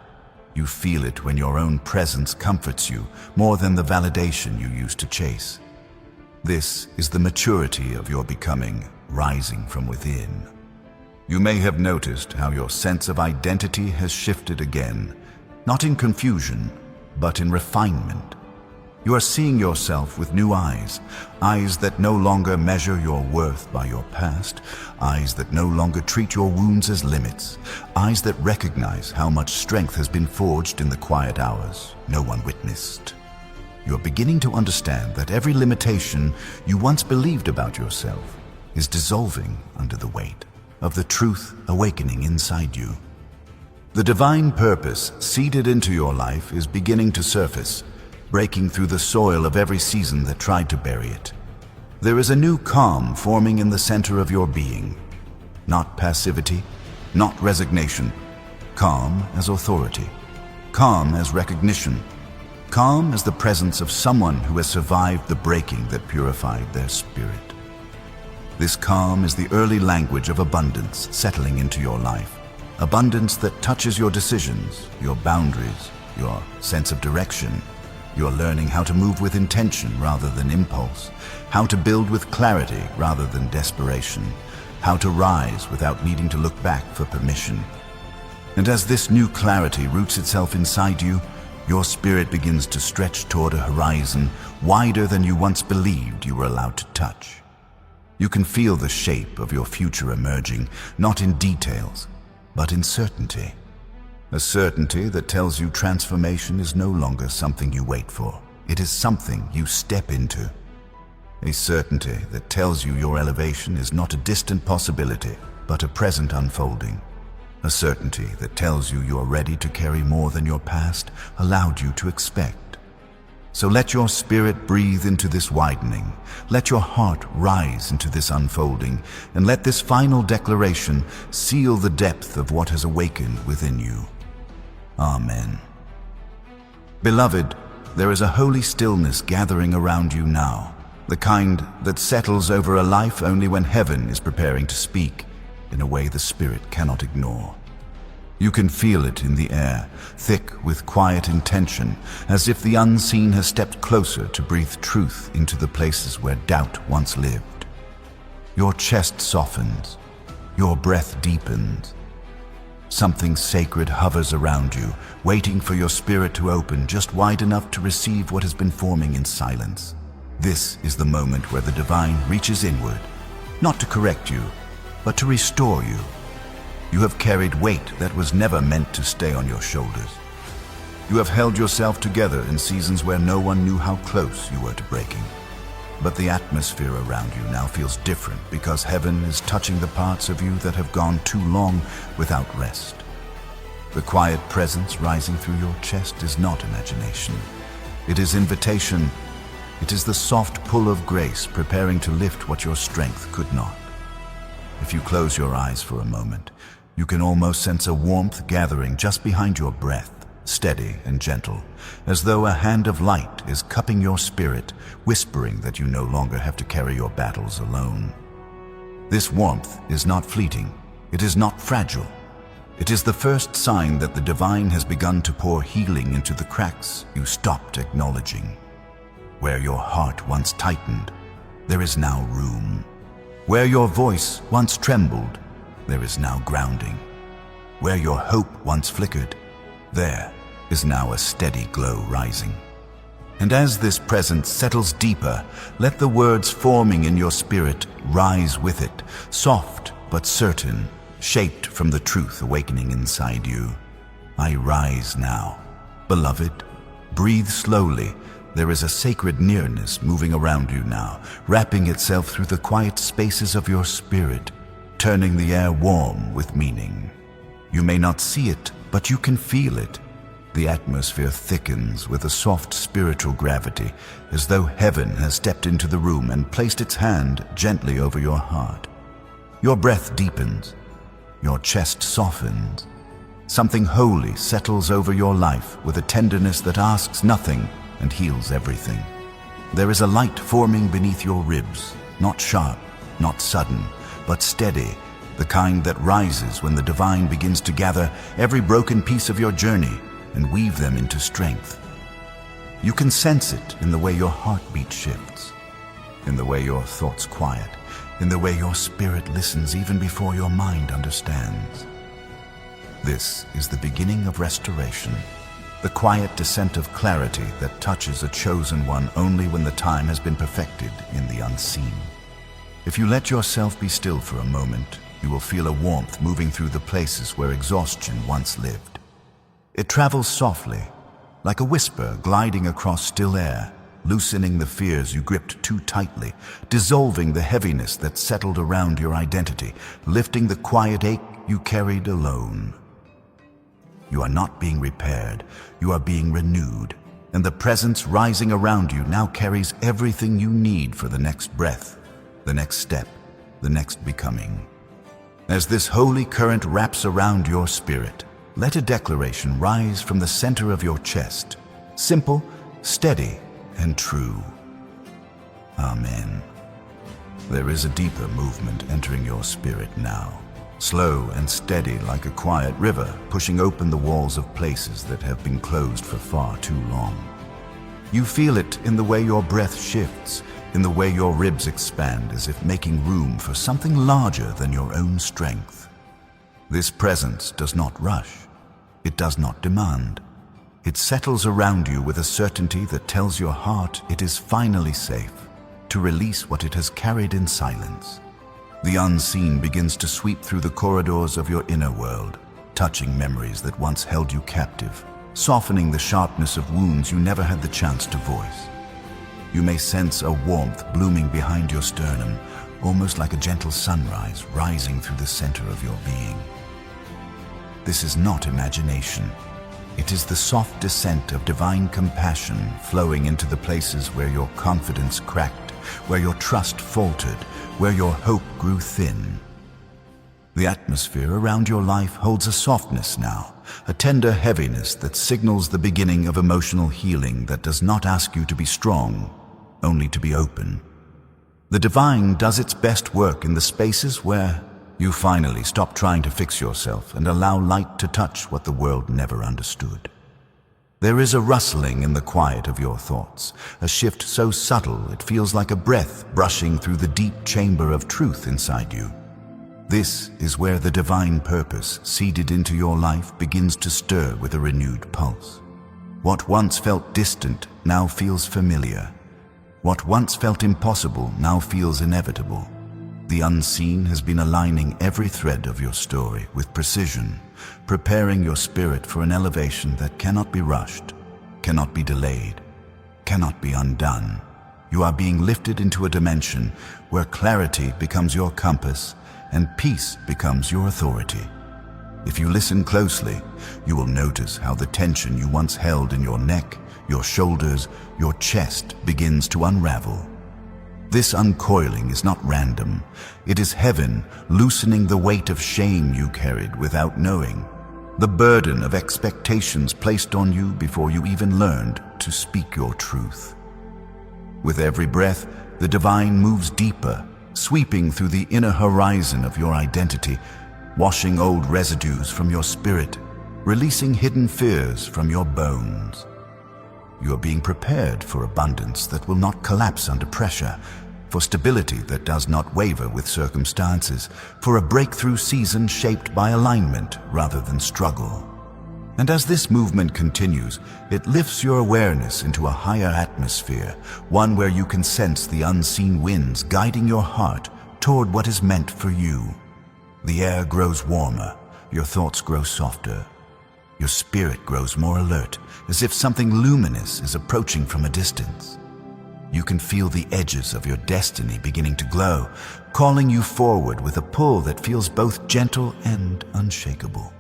You feel it when your own presence comforts you more than the validation you used to chase. This is the maturity of your becoming, rising from within. You may have noticed how your sense of identity has shifted again, not in confusion, but in refinement. You are seeing yourself with new eyes, eyes that no longer measure your worth by your past, eyes that no longer treat your wounds as limits, eyes that recognize how much strength has been forged in the quiet hours no one witnessed. You're beginning to understand that every limitation you once believed about yourself is dissolving under the weight of the truth awakening inside you. The divine purpose seeded into your life is beginning to surface, breaking through the soil of every season that tried to bury it. There is a new calm forming in the center of your being. Not passivity, not resignation. Calm as authority. Calm as recognition. Calm as the presence of someone who has survived the breaking that purified their spirit. This calm is the early language of abundance settling into your life. Abundance that touches your decisions, your boundaries, your sense of direction. You're learning how to move with intention rather than impulse, how to build with clarity rather than desperation, how to rise without needing to look back for permission. And as this new clarity roots itself inside you, your spirit begins to stretch toward a horizon wider than you once believed you were allowed to touch. You can feel the shape of your future emerging, not in details, but in certainty. A certainty that tells you transformation is no longer something you wait for. It is something you step into. A certainty that tells you your elevation is not a distant possibility, but a present unfolding. A certainty that tells you you are ready to carry more than your past allowed you to expect. So let your spirit breathe into this widening. Let your heart rise into this unfolding, and let this final declaration seal the depth of what has awakened within you. Amen. Beloved, there is a holy stillness gathering around you now, the kind that settles over a life only when heaven is preparing to speak in a way the spirit cannot ignore. You can feel it in the air, thick with quiet intention, as if the unseen has stepped closer to breathe truth into the places where doubt once lived. Your chest softens, your breath deepens. Something sacred hovers around you, waiting for your spirit to open just wide enough to receive what has been forming in silence. This is the moment where the divine reaches inward, not to correct you, but to restore you. You have carried weight that was never meant to stay on your shoulders. You have held yourself together in seasons where no one knew how close you were to breaking. But the atmosphere around you now feels different because heaven is touching the parts of you that have gone too long without rest. The quiet presence rising through your chest is not imagination. It is invitation. It is the soft pull of grace preparing to lift what your strength could not. If you close your eyes for a moment, you can almost sense a warmth gathering just behind your breath, steady and gentle, as though a hand of light is cupping your spirit, whispering that you no longer have to carry your battles alone. This warmth is not fleeting. It is not fragile. It is the first sign that the divine has begun to pour healing into the cracks you stopped acknowledging. Where your heart once tightened, there is now room. Where your voice once trembled, there is now grounding. Where your hope once flickered, there is now a steady glow rising. And as this presence settles deeper, let the words forming in your spirit rise with it, soft but certain, shaped from the truth awakening inside you. I rise now. Beloved, breathe slowly. There is a sacred nearness moving around you now, wrapping itself through the quiet spaces of your spirit, turning the air warm with meaning. You may not see it, but you can feel it. The atmosphere thickens with a soft spiritual gravity, as though heaven has stepped into the room and placed its hand gently over your heart. Your breath deepens. Your chest softens. Something holy settles over your life with a tenderness that asks nothing and heals everything. There is a light forming beneath your ribs, not sharp, not sudden, but steady, the kind that rises when the divine begins to gather every broken piece of your journey and weave them into strength. You can sense it in the way your heartbeat shifts, in the way your thoughts quiet, in the way your spirit listens even before your mind understands. This is the beginning of restoration, the quiet descent of clarity that touches a chosen one only when the time has been perfected in the unseen. If you let yourself be still for a moment, you will feel a warmth moving through the places where exhaustion once lived. It travels softly, like a whisper gliding across still air, loosening the fears you gripped too tightly, dissolving the heaviness that settled around your identity, lifting the quiet ache you carried alone. You are not being repaired, you are being renewed, and the presence rising around you now carries everything you need for the next breath, the next step, the next becoming. As this holy current wraps around your spirit, let a declaration rise from the center of your chest, simple, steady, and true. Amen. There is a deeper movement entering your spirit now, slow and steady like a quiet river, pushing open the walls of places that have been closed for far too long. You feel it in the way your breath shifts, in the way your ribs expand as if making room for something larger than your own strength. This presence does not rush. It does not demand. It settles around you with a certainty that tells your heart it is finally safe to release what it has carried in silence. The unseen begins to sweep through the corridors of your inner world, touching memories that once held you captive, softening the sharpness of wounds you never had the chance to voice. You may sense a warmth blooming behind your sternum, almost like a gentle sunrise rising through the center of your being. This is not imagination. It is the soft descent of divine compassion flowing into the places where your confidence cracked, where your trust faltered, where your hope grew thin. The atmosphere around your life holds a softness now, a tender heaviness that signals the beginning of emotional healing that does not ask you to be strong, only to be open. The divine does its best work in the spaces where you finally stop trying to fix yourself and allow light to touch what the world never understood. There is a rustling in the quiet of your thoughts, a shift so subtle it feels like a breath brushing through the deep chamber of truth inside you. This is where the divine purpose seeded into your life begins to stir with a renewed pulse. What once felt distant now feels familiar. What once felt impossible now feels inevitable. The unseen has been aligning every thread of your story with precision, preparing your spirit for an elevation that cannot be rushed, cannot be delayed, cannot be undone. You are being lifted into a dimension where clarity becomes your compass and peace becomes your authority. If you listen closely, you will notice how the tension you once held in your neck, your shoulders, your chest begins to unravel. This uncoiling is not random. It is heaven loosening the weight of shame you carried without knowing, the burden of expectations placed on you before you even learned to speak your truth. With every breath, the divine moves deeper, sweeping through the inner horizon of your identity, washing old residues from your spirit, releasing hidden fears from your bones. You are being prepared for abundance that will not collapse under pressure, for stability that does not waver with circumstances, for a breakthrough season shaped by alignment rather than struggle. And as this movement continues, it lifts your awareness into a higher atmosphere, one where you can sense the unseen winds guiding your heart toward what is meant for you. The air grows warmer, your thoughts grow softer. Your spirit grows more alert, as if something luminous is approaching from a distance. You can feel the edges of your destiny beginning to glow, calling you forward with a pull that feels both gentle and unshakable.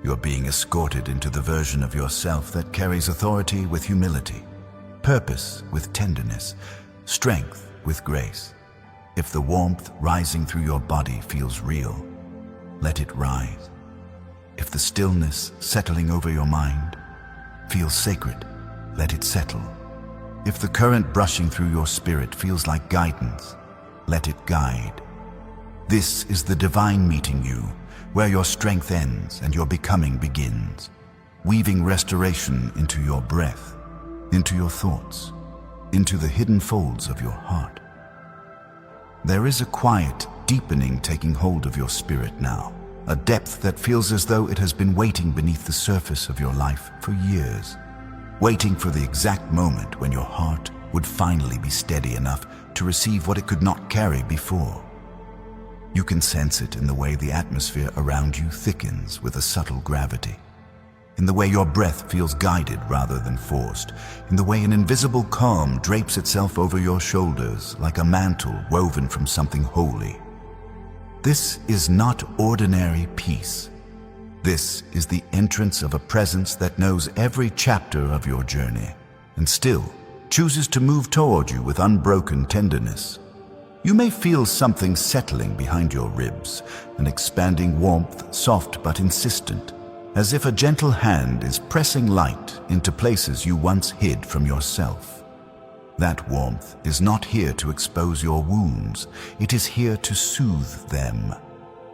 You're being escorted into the version of yourself that carries authority with humility, purpose with tenderness, strength with grace. If the warmth rising through your body feels real, let it rise. If the stillness settling over your mind feels sacred, let it settle. If the current brushing through your spirit feels like guidance, let it guide. This is the divine meeting you, where your strength ends and your becoming begins, weaving restoration into your breath, into your thoughts, into the hidden folds of your heart. There is a quiet deepening taking hold of your spirit now, a depth that feels as though it has been waiting beneath the surface of your life for years, waiting for the exact moment when your heart would finally be steady enough to receive what it could not carry before. You can sense it in the way the atmosphere around you thickens with a subtle gravity, in the way your breath feels guided rather than forced, in the way an invisible calm drapes itself over your shoulders like a mantle woven from something holy. This is not ordinary peace. This is the entrance of a presence that knows every chapter of your journey and still chooses to move toward you with unbroken tenderness. You may feel something settling behind your ribs, an expanding warmth, soft but insistent, as if a gentle hand is pressing light into places you once hid from yourself. That warmth is not here to expose your wounds, it is here to soothe them,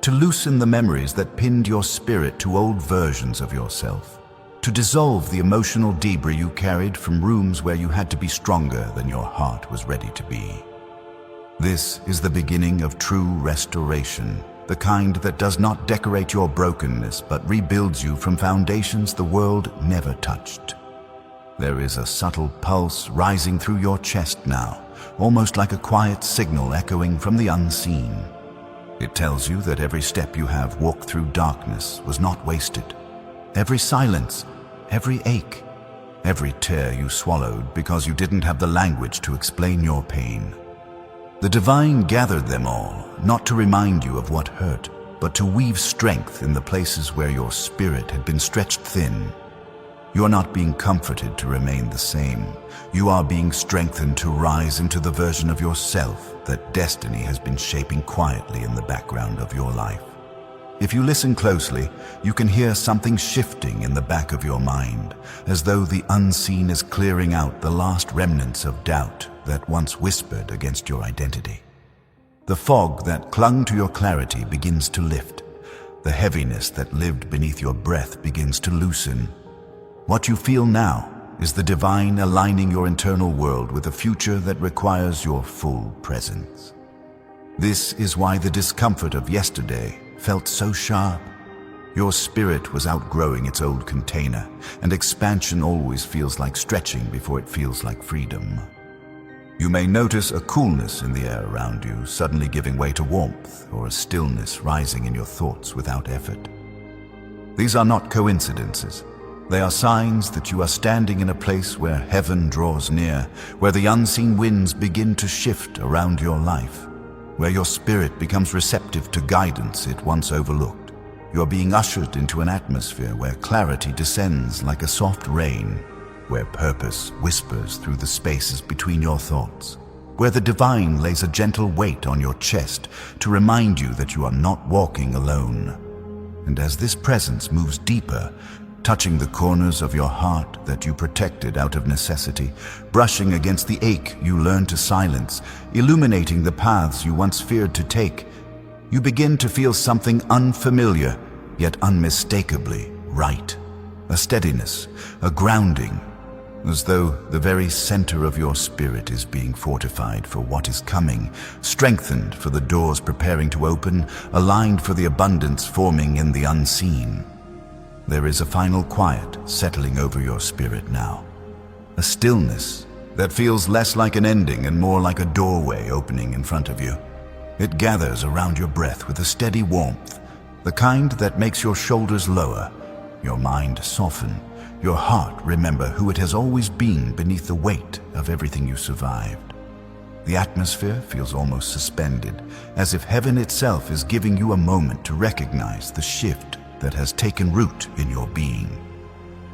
to loosen the memories that pinned your spirit to old versions of yourself, to dissolve the emotional debris you carried from rooms where you had to be stronger than your heart was ready to be. This is the beginning of true restoration, the kind that does not decorate your brokenness but rebuilds you from foundations the world never touched. There is a subtle pulse rising through your chest now, almost like a quiet signal echoing from the unseen. It tells you that every step you have walked through darkness was not wasted. Every silence, every ache, every tear you swallowed because you didn't have the language to explain your pain. The divine gathered them all, not to remind you of what hurt, but to weave strength in the places where your spirit had been stretched thin. You are not being comforted to remain the same. You are being strengthened to rise into the version of yourself that destiny has been shaping quietly in the background of your life. If you listen closely, you can hear something shifting in the back of your mind, as though the unseen is clearing out the last remnants of doubt that once whispered against your identity. The fog that clung to your clarity begins to lift. The heaviness that lived beneath your breath begins to loosen. What you feel now is the divine aligning your internal world with a future that requires your full presence. This is why the discomfort of yesterday felt so sharp. Your spirit was outgrowing its old container, and expansion always feels like stretching before it feels like freedom. You may notice a coolness in the air around you, suddenly giving way to warmth, or a stillness rising in your thoughts without effort. These are not coincidences. They are signs that you are standing in a place where heaven draws near, where the unseen winds begin to shift around your life, where your spirit becomes receptive to guidance it once overlooked. You are being ushered into an atmosphere where clarity descends like a soft rain, where purpose whispers through the spaces between your thoughts, where the divine lays a gentle weight on your chest to remind you that you are not walking alone. And as this presence moves deeper, touching the corners of your heart that you protected out of necessity, brushing against the ache you learned to silence, illuminating the paths you once feared to take, you begin to feel something unfamiliar, yet unmistakably right. A steadiness, a grounding, as though the very center of your spirit is being fortified for what is coming, strengthened for the doors preparing to open, aligned for the abundance forming in the unseen. There is a final quiet settling over your spirit now, a stillness that feels less like an ending and more like a doorway opening in front of you. It gathers around your breath with a steady warmth, the kind that makes your shoulders lower, your mind soften, your heart remember who it has always been beneath the weight of everything you survived. The atmosphere feels almost suspended, as if heaven itself is giving you a moment to recognize the shift that has taken root in your being.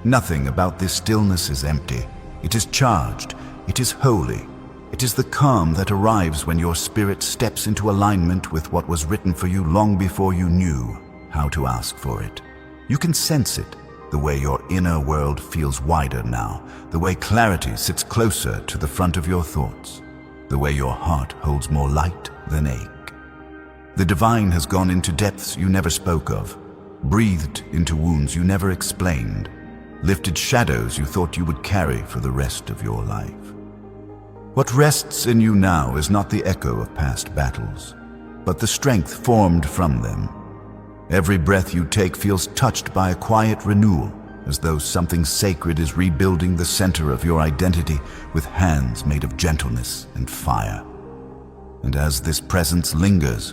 Nothing about this stillness is empty. It is charged. It is holy. It is the calm that arrives when your spirit steps into alignment with what was written for you long before you knew how to ask for it. You can sense it, the way your inner world feels wider now, the way clarity sits closer to the front of your thoughts, the way your heart holds more light than ache. The divine has gone into depths you never spoke of, breathed into wounds you never explained, lifted shadows you thought you would carry for the rest of your life. What rests in you now is not the echo of past battles, but the strength formed from them. Every breath you take feels touched by a quiet renewal, as though something sacred is rebuilding the center of your identity with hands made of gentleness and fire. And as this presence lingers,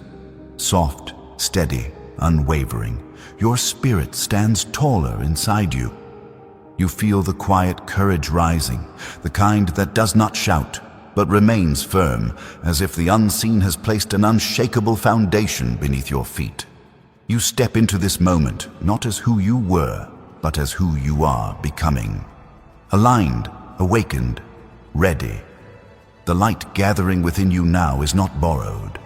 soft, steady, unwavering, your spirit stands taller inside you. You feel the quiet courage rising, the kind that does not shout, but remains firm, as if the unseen has placed an unshakable foundation beneath your feet. You step into this moment not as who you were, but as who you are becoming. Aligned, awakened, ready. The light gathering within you now is not borrowed.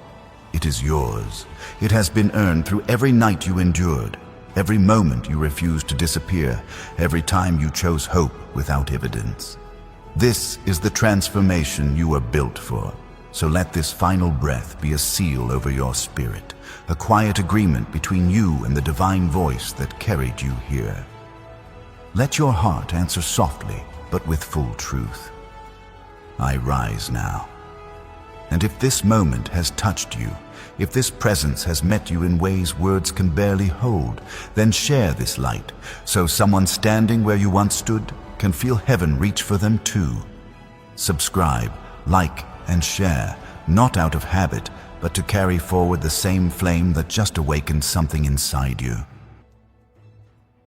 It is yours. It has been earned through every night you endured, every moment you refused to disappear, every time you chose hope without evidence. This is the transformation you were built for. So let this final breath be a seal over your spirit, a quiet agreement between you and the divine voice that carried you here. Let your heart answer softly, but with full truth. I rise now. And if this moment has touched you, if this presence has met you in ways words can barely hold, then share this light, so someone standing where you once stood can feel heaven reach for them too. Subscribe, like, and share, not out of habit, but to carry forward the same flame that just awakened something inside you.